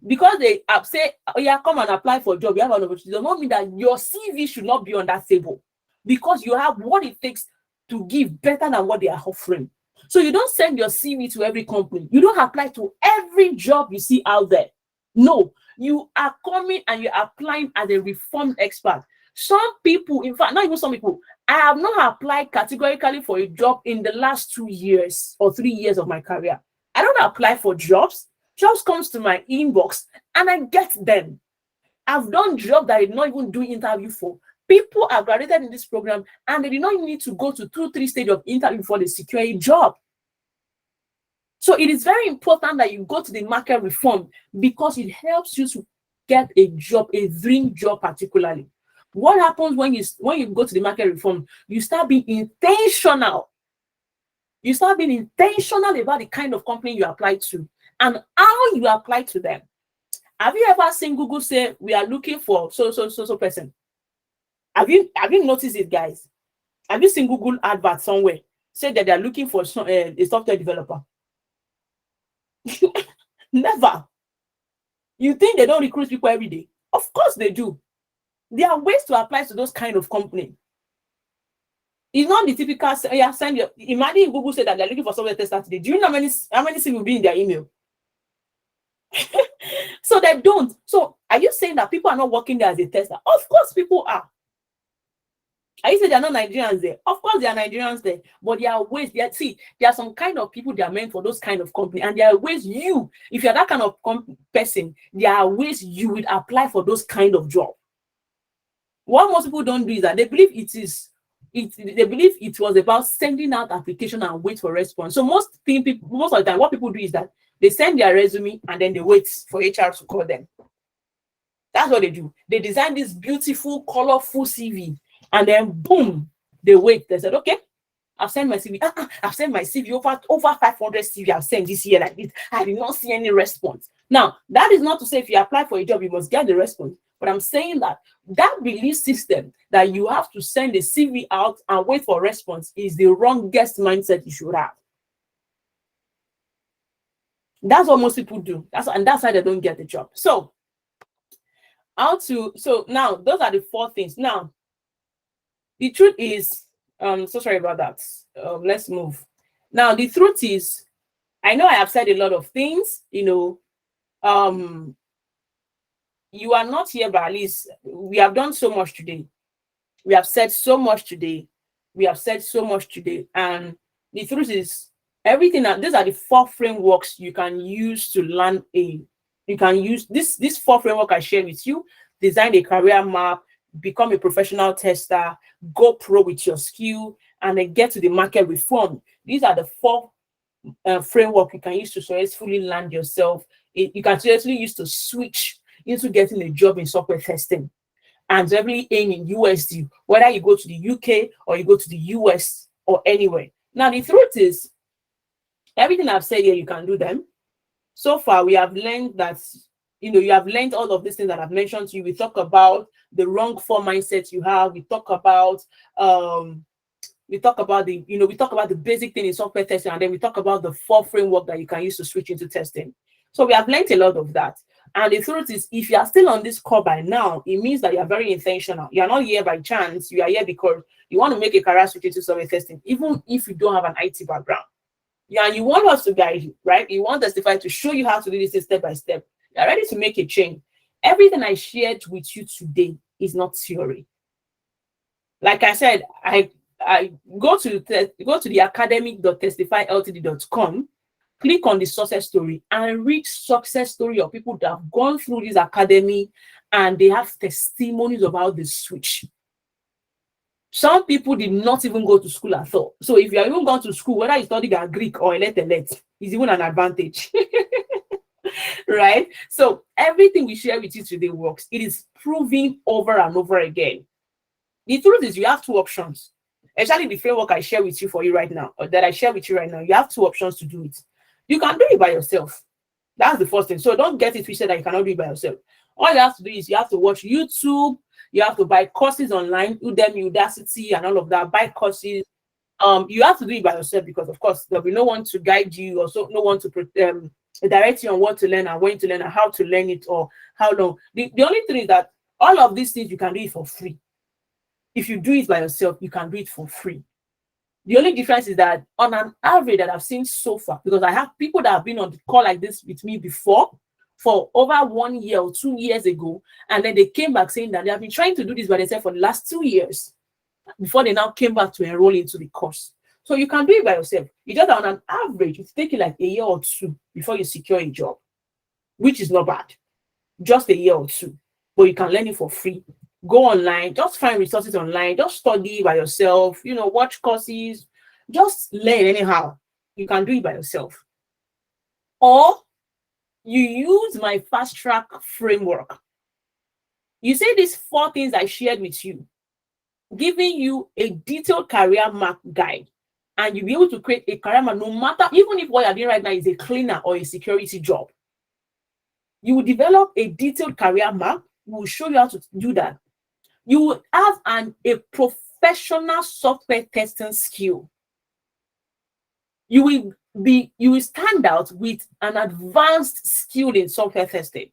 Because they say, oh yeah, come and apply for a job, you have an opportunity. It does not mean that your CV should not be on that table. Because you have what it takes to give better than what they are offering. So you don't send your CV to every company. You don't apply to every job you see out there. No, you are coming and you're applying as a reformed expert. Some people, in fact, not even some people, I have not applied categorically for a job in the last 2 years or 3 years of my career. I don't apply for jobs. Jobs comes to my inbox and I get them. I've done jobs that I did not even do interview for. People are graduated in this program and they do not need to go to 2-3 stages of interview before they secure a job. So it is very important that you go to the market reform because it helps you to get a job, a dream job particularly. What happens when you go to the market reform? You start being intentional. You start being intentional about the kind of company you apply to and how you apply to them. Have you ever seen Google say, we are looking for so person? Have you noticed it, guys? Have you seen Google advert somewhere? say that they're looking for a software developer? Never. You think they don't recruit people every day? Of course they do. There are ways to apply to those kind of company. It's not the typical, imagine Google said that they're looking for software tester today. Do you know how many things will be in their email? So they don't. So are you saying that people are not working there as a tester? Of course people are. Are you saying they're not Nigerians there? Of course there are Nigerians there. But there are ways, there are some kind of people that are meant for those kind of company. And there are ways if you're that kind of person, there are ways you will apply for those kind of job. What most people don't do is that they believe they believe it was about sending out application and wait for response. So most of the time, what people do is that they send their resume and then they wait for HR to call them. That's what they do. They design this beautiful, colorful CV, and then boom, they wait. They said, okay, I've sent my CV. I've sent my CV over 500 CV I've sent this year like this. I did not see any response. Now, that is not to say if you apply for a job, you must get the response. But I'm saying that belief system that you have to send a CV out and wait for response is the wrongest mindset you should have. That's what most people do. That's why they don't get the job. So now those are the 4 things. Now, the truth is, so sorry about that. Let's move. Now, the truth is, I know I have said a lot of things, you are not here, but at least we have done so much today. We have said so much today. And the truth is, these are the 4 frameworks you can use to learn you can use this 4 framework I shared with you. Design a career map, become a professional tester, go pro with your skill, and then get to the market reform. These are the 4 framework you can use to successfully land yourself. You can seriously use to switch into getting a job in software testing and really aim in USD, whether you go to the UK or you go to the US or anywhere. Now, the truth is, everything I've said here, you can do them. So far, we have learned that, you have learned all of these things that I've mentioned to you. We talk about the wrong 4 mindsets you have. We talk about the basic thing in software testing, and then we talk about the 4 framework that you can use to switch into testing. So we have learned a lot of that. And the truth is, if you are still on this call by now, it means that you are very intentional. You are not here by chance. You are here because you want to make a career switch into software testing, even if you don't have an IT background. Yeah, and you want us to guide you, right? You want Testify to show you how to do this step by step. You're ready to make a change. Everything I shared with you today is not theory. Like I said, I go to the academic.testifyltd.com, click on the success story, and read success story of people that have gone through this academy and they have testimonies about the switch. Some people did not even go to school at all. So if you are even going to school, whether you study Greek or elect, is even an advantage. Right? So everything we share with you today works. It is proving over and over again. The truth is, you have 2 options. Actually, the framework I share with you right now, you have 2 options to do it. You can do it by yourself. That's the first thing. So don't get it twisted that you cannot do it by yourself. All you have to do is you have to watch YouTube. You have to buy courses online, Udemy, Udacity, and all of that. Buy courses. You have to do it by yourself because, of course, there'll be no one to guide you, or no one to direct you on what to learn and when to learn and how to learn it or how long. The only thing is that all of these things you can do it for free. If you do it by yourself, you can do it for free. The only difference is that on an average that I've seen so far, because I have people that have been on the call like this with me before, for over 1 year or 2 years ago, and then they came back saying that they have been trying to do this by themselves for the last 2 years before they now came back to enroll into the course. So you can do it by yourself. You just on an average, it's taking like a year or 2 before you secure a job, which is not bad. Just a year or 2, but you can learn it for free. Go online, just find resources online, just study by yourself, watch courses, just learn anyhow. You can do it by yourself. Or you use my fast track framework. You say these 4 things I shared with you, giving you a detailed career map guide, and you'll be able to create a career map no matter, even if what you're doing right now is a cleaner or a security job. You will develop a detailed career map. We will show you how to do that. You will have a professional software testing skill. you will stand out with an advanced skill in software testing,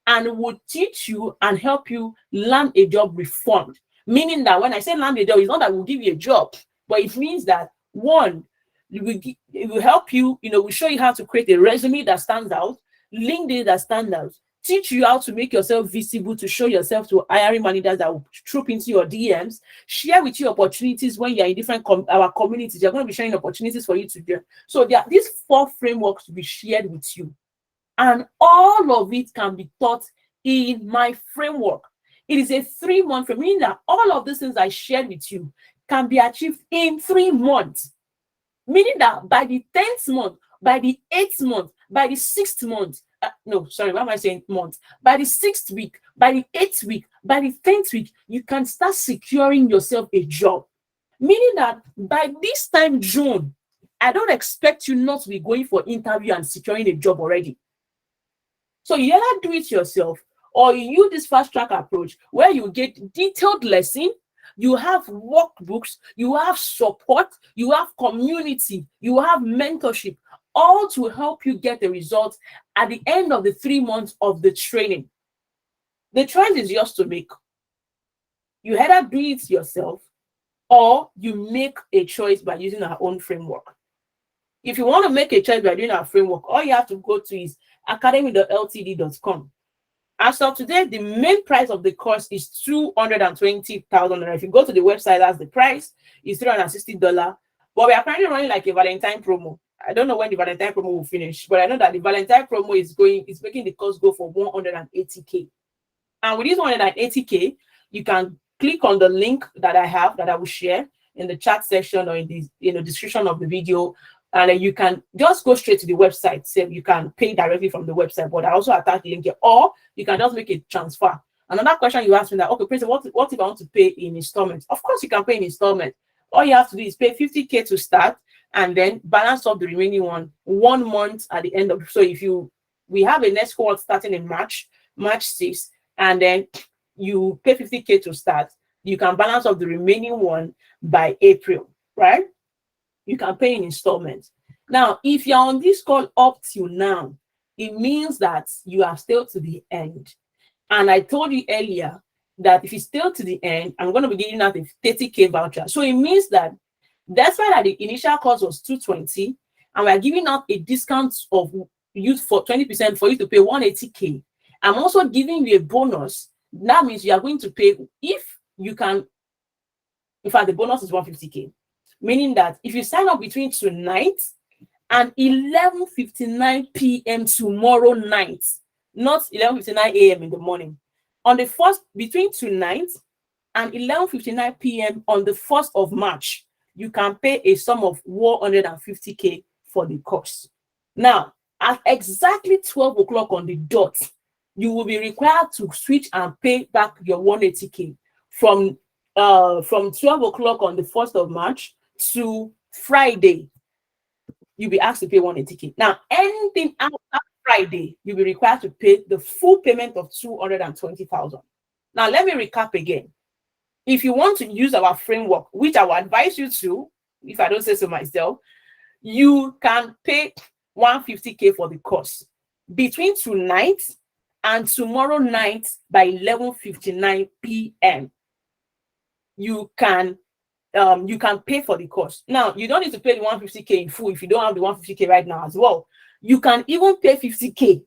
and will teach you and help you land a job reformed. Meaning that when I say land a job, it's not that we'll give you a job, but it means that one, it will help you, we'll show you how to create a resume that stands out, LinkedIn that stands out, teach you how to make yourself visible, to show yourself to hiring managers that will troop into your DMs, share with you opportunities when you're in different our communities. You're going to be sharing opportunities for you to do. So there are these 4 frameworks to be shared with you. And all of it can be taught in my framework. It is a 3-month framework, meaning that all of these things I shared with you can be achieved in 3 months. Meaning that by the 10th month, by the 8th month, by the 6th month, why am I saying month? By the 6th week, by the 8th week, by the 10th week, you can start securing yourself a job. Meaning that by this time, June, I don't expect you not to be going for interview and securing a job already. So you either do it yourself, or you use this fast track approach where you get detailed lesson, you have workbooks, you have support, you have community, you have mentorship, all to help you get the results at the end of the 3 months of the training. The choice is yours to make. You either do it yourself, or you make a choice by using our own framework. If you want to make a choice by doing our framework, all you have to go to is academy.ltd.com. As of today, the main price of the course is $220,000. If you go to the website, that's the price. It's $360. But we are currently running like a Valentine promo. I don't know when the Valentine promo will finish, but I know that the Valentine promo is making the course go for $180K. And with this $180K, you can click on the link that I have that I will share in the chat section or in the description of the video. And then you can just go straight to the website. So you can pay directly from the website, but I also attach the link here. Or you can just make a transfer. Another question you asked me that, okay, Prince, what if I want to pay in installments? Of course, you can pay in installments. All you have to do is pay $50K to start, and then balance up the remaining 1 month at the end of. So we have a next cohort starting in March 6th, and then you pay $50K to start. You can balance up the remaining one by April, right? You can pay in installments. Now, if you're on this call up till now, it means that you are still to the end. And I told you earlier that if you still to the end, I'm going to be giving out a $30K voucher. So it means that that's why the initial cost was $220, and we're giving out a discount of you for 20% for you to pay $180K. I'm also giving you a bonus. That means you are going to pay, if you can, in fact, the bonus is $150K. Meaning that if you sign up between tonight and 11:59 p.m. tomorrow night, not 11:59 a.m. in the morning, on the first, between tonight and 11:59 p.m. on the 1st of March, you can pay a sum of $150K for the course. Now, at exactly 12 o'clock on the dot, you will be required to switch and pay back your $180K from 12 o'clock on the 1st of March to Friday. You'll be asked to pay $180K. Now, anything after Friday, you'll be required to pay the full payment of $220,000. Now, let me recap again. If you want to use our framework, which I will advise you to, if I don't say so myself, you can pay $150K for the course between tonight and tomorrow night by 11:59 p.m. You can pay for the course. Now, you don't need to pay the $150K in full if you don't have the $150K right now as well. You can even pay $50K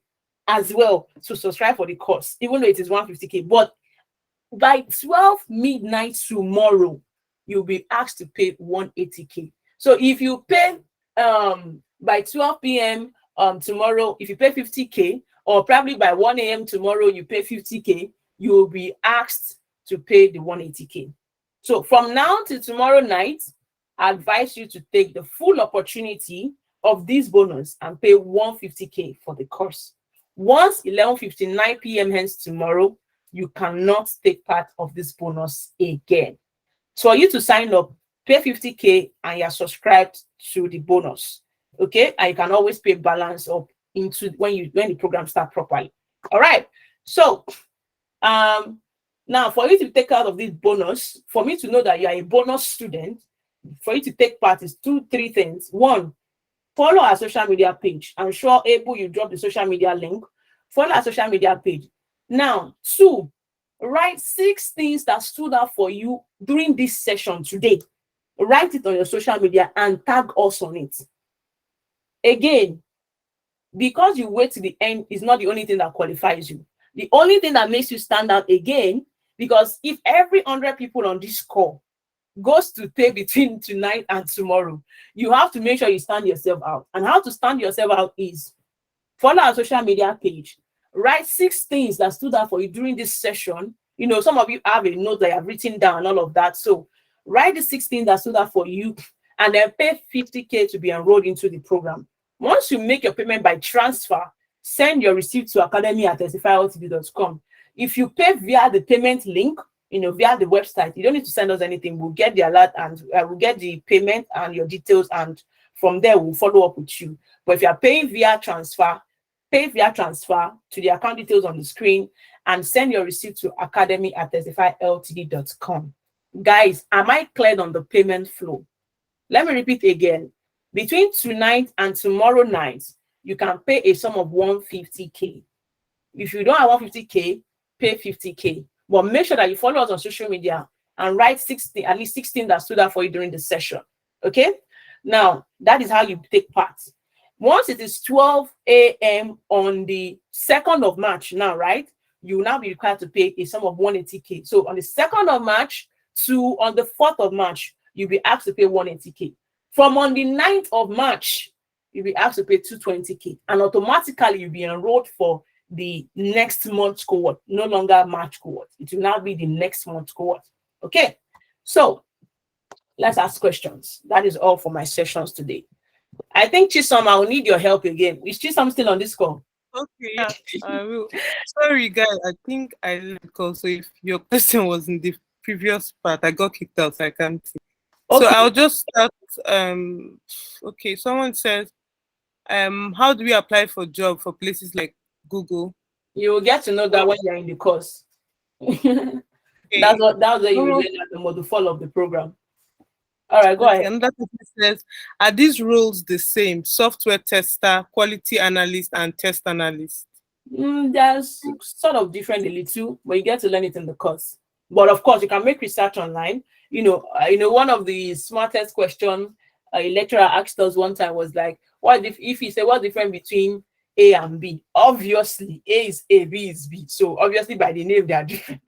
as well to subscribe for the course, even though it is $150K. But by 12 midnight tomorrow, you'll be asked to pay $180K. So if you pay by 12 p.m. Tomorrow, if you pay $50K, or probably by 1 a.m. tomorrow, you pay $50K, you will be asked to pay the $180K. So from now to tomorrow night, I advise you to take the full opportunity of this bonus and pay $150K for the course. Once 11:59 p.m. hence tomorrow, you cannot take part of this bonus again. So for you to sign up, pay $50K and you're subscribed to the bonus. Okay, and you can always pay balance up into when the program starts properly. All right. So now for you to take out of this bonus, for me to know that you are a bonus student, for you to take part is 2-3 things. One, follow our social media page. I'm sure Abel, you drop the social media link. Follow our social media page. Now, 2, write 6 things that stood out for you during this session today. Write it on your social media and tag us on it. Again, because you wait to the end is not the only thing that qualifies you. The only thing that makes you stand out again, because if every 100 people on this call goes to pay between tonight and tomorrow, you have to make sure you stand yourself out. And how to stand yourself out is follow our social media page. Write 6 things that stood out for you during this session. You know, some of you have a note that you have written down, all of that. So write the 6 things that stood out for you and then pay 50K to be enrolled into the program. Once you make your payment by transfer, send your receipt to academy@testifyltd.com. If you pay via the payment link, you know, via the website, you don't need to send us anything. We'll get the alert and we'll get the payment and your details, and from there we'll follow up with you. But if you are paying via transfer, pay via transfer to the account details on the screen and send your receipt to academy@testifyltd.com. Guys, am I clear on the payment flow? Let me repeat again. Between tonight and tomorrow night, you can pay a sum of 150K. If you don't have 150K, pay 50K. But make sure that you follow us on social media and write at least 16 that stood out for you during the session. Okay? Now, that is how you take part. Once it is 12 a.m. on the 2nd of March now, right? You will now be required to pay a sum of 180K. So on the 2nd of March to on the 4th of March, you'll be asked to pay 180K. From on the 9th of March, you'll be asked to pay 220K. And automatically, you'll be enrolled for the next month's cohort, no longer March cohort. It will now be the next month's cohort. Okay, so let's ask questions. That is all for my sessions today. I think Chisom, I will need your help again. Is Chisom still on this call? Okay, yeah, I will. Sorry, guys. I think I left because so if your question was in the previous part, I got kicked out, so I can't see. Okay. So I'll just start. Okay, someone says, how do we apply for job for places like Google? You will get to know that when you're in the course. Okay. That's what you learn at the module 4 of the program. All right, go ahead. Another person says, are these roles the same? Software tester, quality analyst, and test analyst? There's sort of different a little, but you get to learn it in the course. But of course, you can make research online. You know, one of the smartest questions a lecturer asked us one time was like, what if he said, what's the difference between A and B? Obviously, A is A, B is B. So obviously by the name, they are different.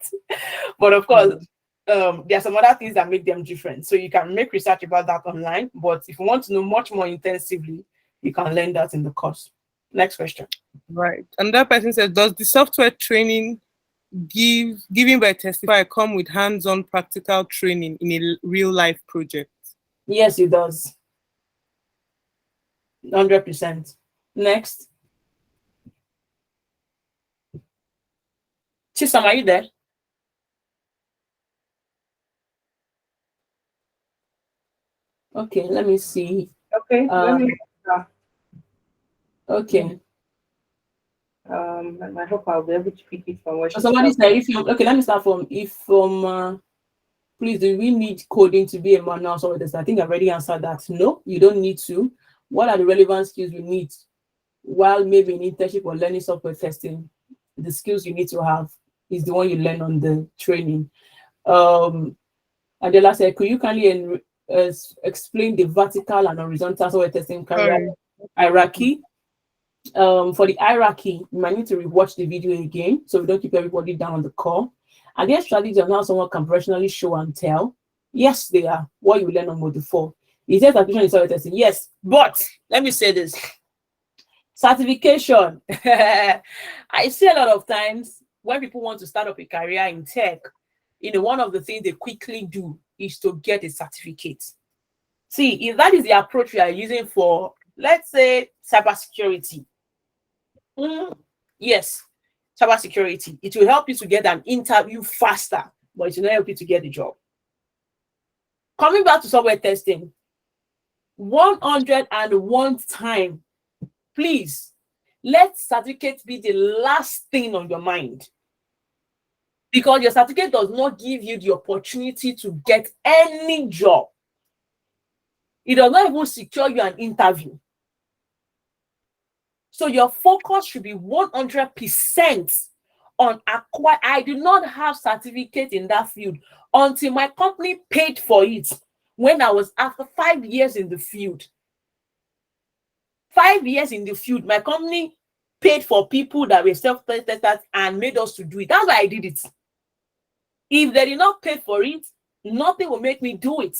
But of course, there are some other things that make them different. So you can make research about that online. But if you want to know much more intensively, you can learn that in the course. Next question. Right. Another person says, does the software training given by Testify come with hands-on practical training in a real-life project? Yes, it does. 100%. Next. Chisam, are you there? Okay, let me see. Okay, let me. Okay. I hope I'll be able to pick it from where Somebody said, okay, let me start from please, do we need coding to be a manual software tester? I think I've already answered that. No, you don't need to. What are the relevant skills you need? While maybe in internship or learning software testing, the skills you need to have is the one you learn on the training. Adela said, could you kindly explain the vertical and horizontal software testing career hierarchy? For the hierarchy, you might need to rewatch the video again so we don't keep everybody down on the call. Are there strategies on how someone can professionally show and tell? Yes, they are. What you learn on module 4. Is there certification in software testing? Yes, but let me say this. Certification. I see a lot of times when people want to start up a career in tech, one of the things they quickly do is to get a certificate. See, if that is the approach we are using for, let's say, cybersecurity. Yes, cybersecurity. It will help you to get an interview faster, but it will not help you to get the job. Coming back to software testing, 101 time, please, let certificate be the last thing on your mind. Because your certificate does not give you the opportunity to get any job. It does not even secure you an interview. So your focus should be 100% on acquire. I do not have certificate in that field until my company paid for it when I was after 5 years in the field. 5 years in the field, my company paid for people that were self-testers and made us to do it. That's why I did it. If they did not pay for it, nothing will make me do it.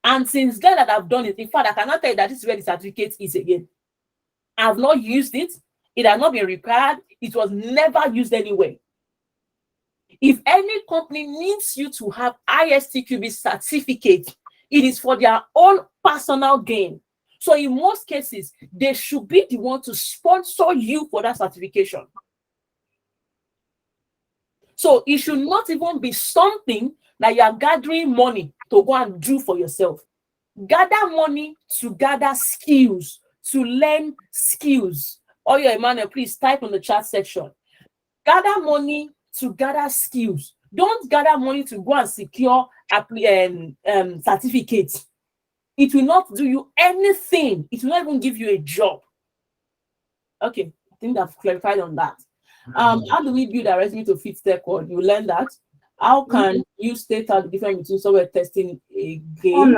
And since then that I've done it, in fact, I cannot tell you that this is where the certificate is again. I've not used it. It has not been required. It was never used anywhere. If any company needs you to have ISTQB certificate, it is for their own personal gain. So in most cases, they should be the one to sponsor you for that certification. So it should not even be something that you are gathering money to go and do for yourself. Gather money to gather skills, to learn skills. Oh yeah, Emmanuel, please type on the chat section. Gather money to gather skills. Don't gather money to go and secure certificates. It will not do you anything. It will not even give you a job. Okay, I think I've clarified on that. How do we build a resume to fit tech world? You learn that. How can you state out the difference between software testing again?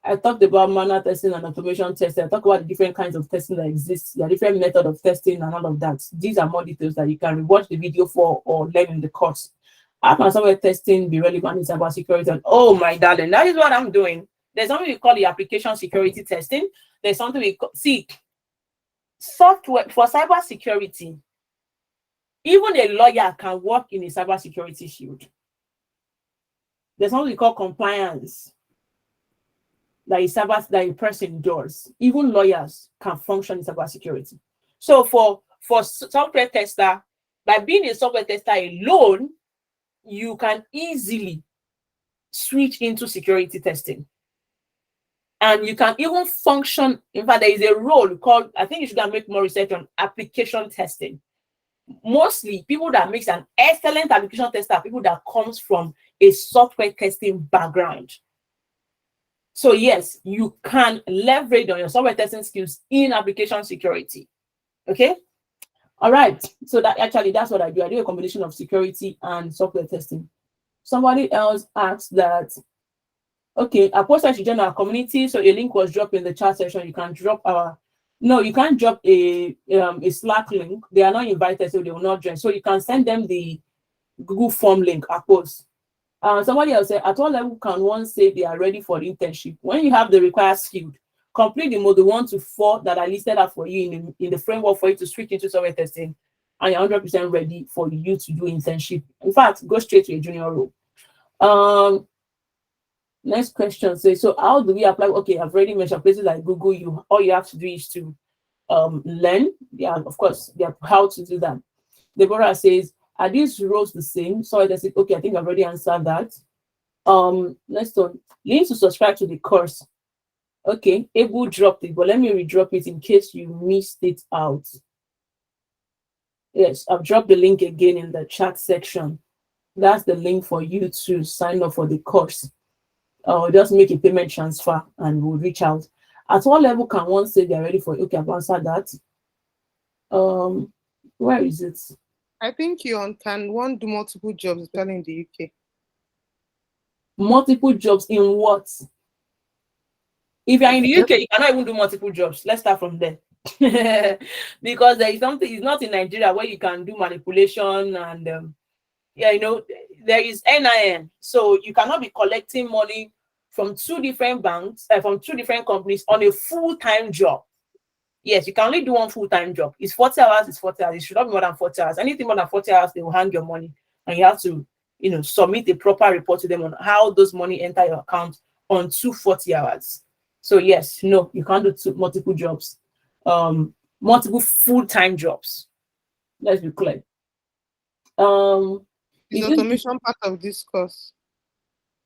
I talked about manual testing and automation testing. I talked about the different kinds of testing that exist. There are different methods of testing and all of that. These are more details that you can watch the video for or learn in the course. How can software testing be relevant in cybersecurity? Oh my darling, that is what I'm doing. There's something we call the application security testing. There's something we call, software for cybersecurity. Even a lawyer can work in a cybersecurity field. There's something we call compliance. That a person does. Even lawyers can function in cybersecurity. So for software tester, by being a software tester alone, you can easily switch into security testing. And you can even function. In fact, there is a role called, I think you should make more research on application testing. Mostly people that makes an excellent application tester are people that comes from a software testing background. So yes, you can leverage on your software testing skills in application security. Okay. All right. So that's what I do. I do a combination of security and software testing. Somebody else asked that, okay, I posted to join our community. So a link was dropped in the chat section. You can drop you can't drop a Slack link. They are not invited, so they will not join. So you can send them the Google form link I post. Somebody else said, at what level can one say they are ready for the internship? When you have the required skill, complete the module 1 to 4 that are listed out for you in the framework for you to switch into software testing, and you're 100% ready for you to do internship. In fact, go straight to a junior role. Next question says, so how do we apply? Okay, I've already mentioned places like Google. All you have to do is to learn. Yeah, of course, how to do that. Deborah says, are these roles the same? So I said, okay, I think I've already answered that. Next one, you need to subscribe to the course. Okay, Able dropped it, but let me redrop it in case you missed it out. Yes, I've dropped the link again in the chat section. That's the link for you to sign up for the course. Just make a payment transfer and we'll reach out. At what level can one say they're ready for it? Okay, I've answered that. Where is it? I think can one do multiple jobs, especially in the UK? Multiple jobs in what? If you're in the UK, you cannot even do multiple jobs. Let's start from there. Because there is something, it's not in Nigeria where you can do manipulation and there is NIN. So you cannot be collecting money from 2 different banks, from 2 different companies on a full-time job. Yes, you can only do one full-time job. It's 40 hours, it's 40 hours. It should not be more than 40 hours. Anything more than 40 hours, they will hang your money. And you have to, submit a proper report to them on how those money enter your account on 240 hours. So yes, no, you can't do multiple jobs. Multiple full-time jobs. Let's be clear. Is automation part of this course?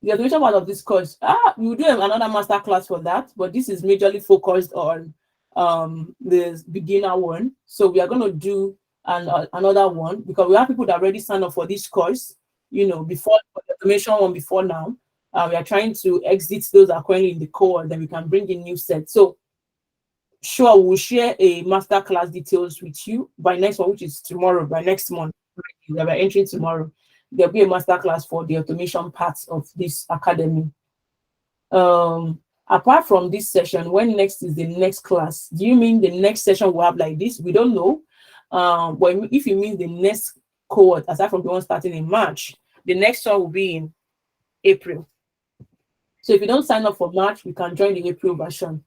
The automation part of this course, we will do another masterclass for that, but this is majorly focused on the beginner one. So we are going to do another one because we have people that already signed up for this course, before the automation one before now. We are trying to exit those that are currently in the cohort, then we can bring in new sets. So sure we'll share a masterclass details with you by next one, which is tomorrow, by next month. We're entering tomorrow. There'll be a masterclass for the automation part of this academy. Apart from this session, when next is the next class? Do you mean the next session we'll have like this? We don't know. But if you mean the next cohort, aside from the one starting in March, the next one will be in April. So if you don't sign up for March, you can join the April version.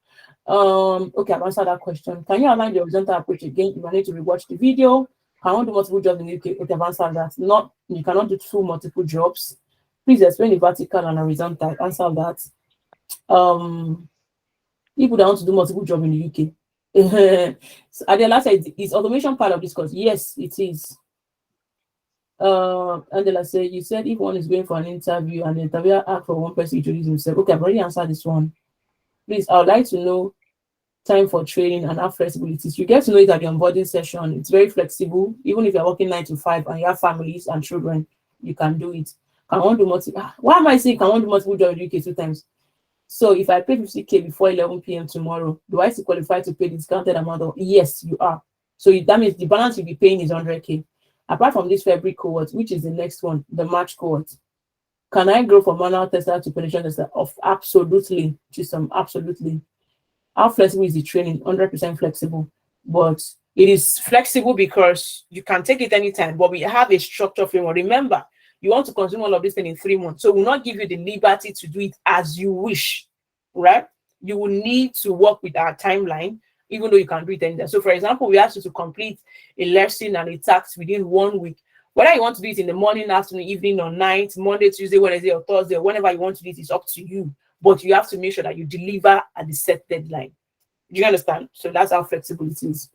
Okay, I've answered that question. Can you outline the horizontal approach again? You need to rewatch the video. Can one do multiple jobs in the UK? Okay, I've answered that. Not, you cannot do two multiple jobs. Please explain the vertical and horizontal. Answer that. People that want to do multiple jobs in the UK. So Adela said, is automation part of this course? Yes, it is. Adela said, you said if one is going for an interview and the interviewer asks for one person to introduce himself. Okay, I've already answered this one. Please, I would like to know time for training and have flexibilities. You get to know it at the onboarding session. It's very flexible. Even if you're working 9 to 5 and you have families and children, you can do it. Can one do multiple? Why am I saying can one do multiple jobs in the UK 2 times? So if I pay 50K before 11 p.m. tomorrow, do I still qualify to pay discounted amount? Of yes, you are. So that means the balance you'll be paying is 100K. Apart from this February cohort, which is the next one, the March cohort, can I grow from manual tester to penetration tester? Of absolutely, absolutely. How flexible is the training? 100% flexible. But it is flexible because you can take it anytime, but we have a structure framework. Remember, you want to consume all of this thing in 3 months. So we'll not give you the liberty to do it as you wish, right? You will need to work with our timeline, even though you can do it anytime. So for example, we ask you to complete a lesson and a task within 1 week. Whether you want to do it in the morning, afternoon, evening, or night, Monday, Tuesday, Wednesday, or Thursday, or whenever you want to do it, it's up to you. But you have to make sure that you deliver at the set deadline. Do you understand? So that's how flexible it is.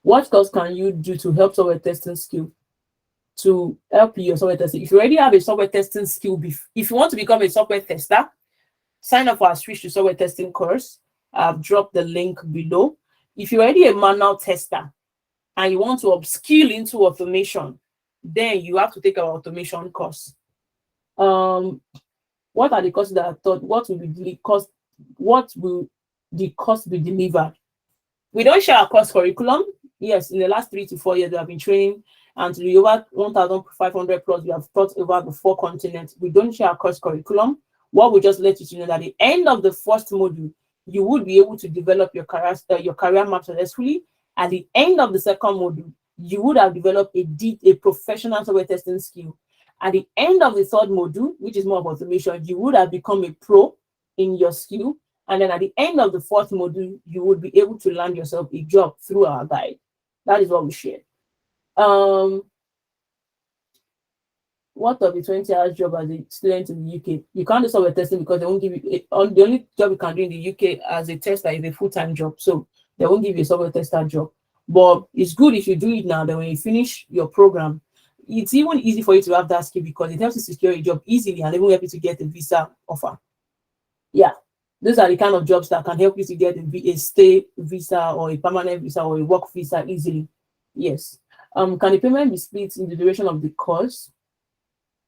What else can you do to help software testing skill? To help your software testing. If you already have a software testing skill, if you want to become a software tester, sign up for our Switch to Software Testing course. I've dropped the link below. If you're already a manual tester and you want to upskill into automation, then you have to take our automation course. What are the courses that I thought? What will the course be delivered? We don't share our course curriculum. Yes, in the last 3 to 4 years, we have been training, and to the over 1,500 plus, we have taught over the 4 continents. We don't share our course curriculum. What we just let you know that at the end of the first module, you would be able to develop your career map successfully. At the end of the second module, you would have developed a professional software testing skill. At the end of the third module, which is more of automation, you would have become a pro in your skill. And then at the end of the 4th module, you would be able to land yourself a job through our guide. That is what we share. What of the 20 hours job as a student in the UK? You can't do software testing because they won't give you the only job you can do in the UK as a tester is a full-time job. So they won't give you a software tester job. But it's good if you do it now, then when you finish your program, it's even easy for you to have that skill because it helps you secure a job easily and even help you to get a visa offer. Yeah. Those are the kind of jobs that can help you to get a stay visa or a permanent visa or a work visa easily. Yes. Can the payment be split in the duration of the course?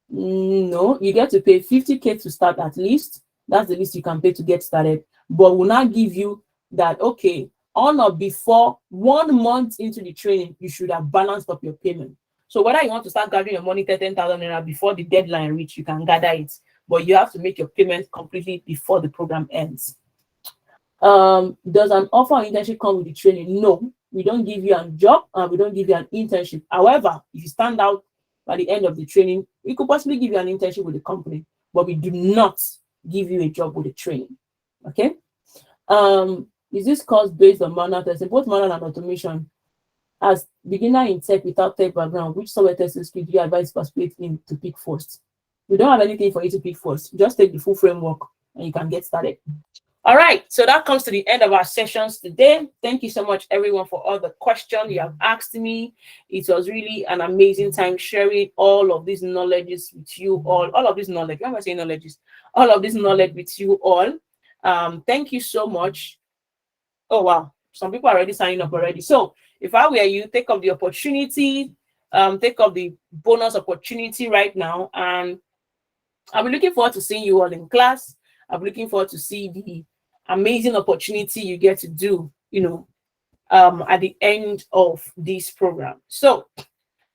No, you get to pay 50K to start at least. That's the least you can pay to get started. But we'll not give you that, okay, on or before 1 month into the training, you should have balanced up your payment. So whether you want to start gathering your money 10,000 naira before the deadline reach, you can gather it. But you have to make your payment completely before the program ends. Does an offer or internship come with the training? No, we don't give you a job and we don't give you an internship. However, if you stand out by the end of the training, we could possibly give you an internship with the company, but we do not give you a job with the training. Okay? Is this course based on manual testing, both manual and automation? As beginner in tech without tech background, which software testing skill do you advise participate in to pick first? We don't have anything for you to pick first. Just take the full framework and you can get started. All right, so that comes to the end of our sessions today. Thank you so much, everyone, for all the questions you have asked me. It was really an amazing time sharing all of these knowledges with you all of this knowledge. Why am I saying knowledges? All of this knowledge with you all. Thank you so much. Oh, wow. Some people are already signing up already. So if I were you, take up the opportunity, take up the bonus opportunity right now. And I'll be looking forward to seeing you all in class. I'm looking forward to see the amazing opportunity you get to do, at the end of this program. So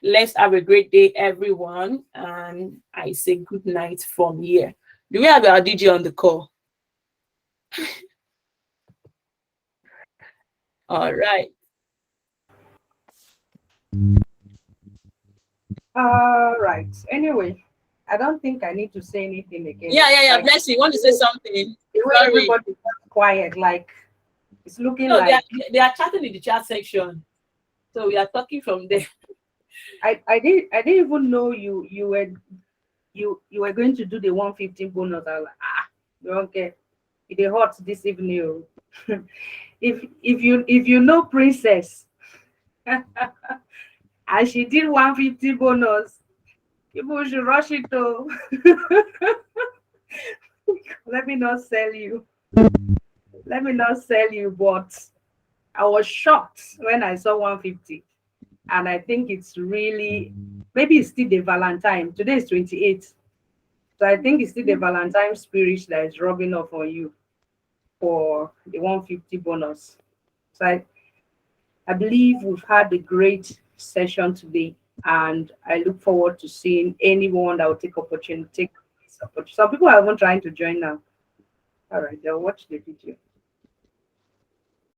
let's have a great day, everyone. And I say good night from here. Do we have our DJ on the call? All right. All right. Anyway, I don't think I need to say anything again. Yeah. Bless you. Want to say something? The way everybody's quiet, like it's looking no, like they are chatting in the chat section. So we are talking from there. I didn't even know you were going to do the 150 bonus. I was like, okay, it hot this evening. if you know Princess and she did 150 bonus, people should rush it though. Let me not sell you. But I was shocked when I saw 150. And I think it's really, maybe it's still the Valentine. Today is 28th. So I think it's still the Valentine spirit that is rubbing off on you for the 150 bonus. So I believe we've had a great session today. And I look forward to seeing anyone that will take opportunity. Some people are even trying to join now. All right, they'll watch the video.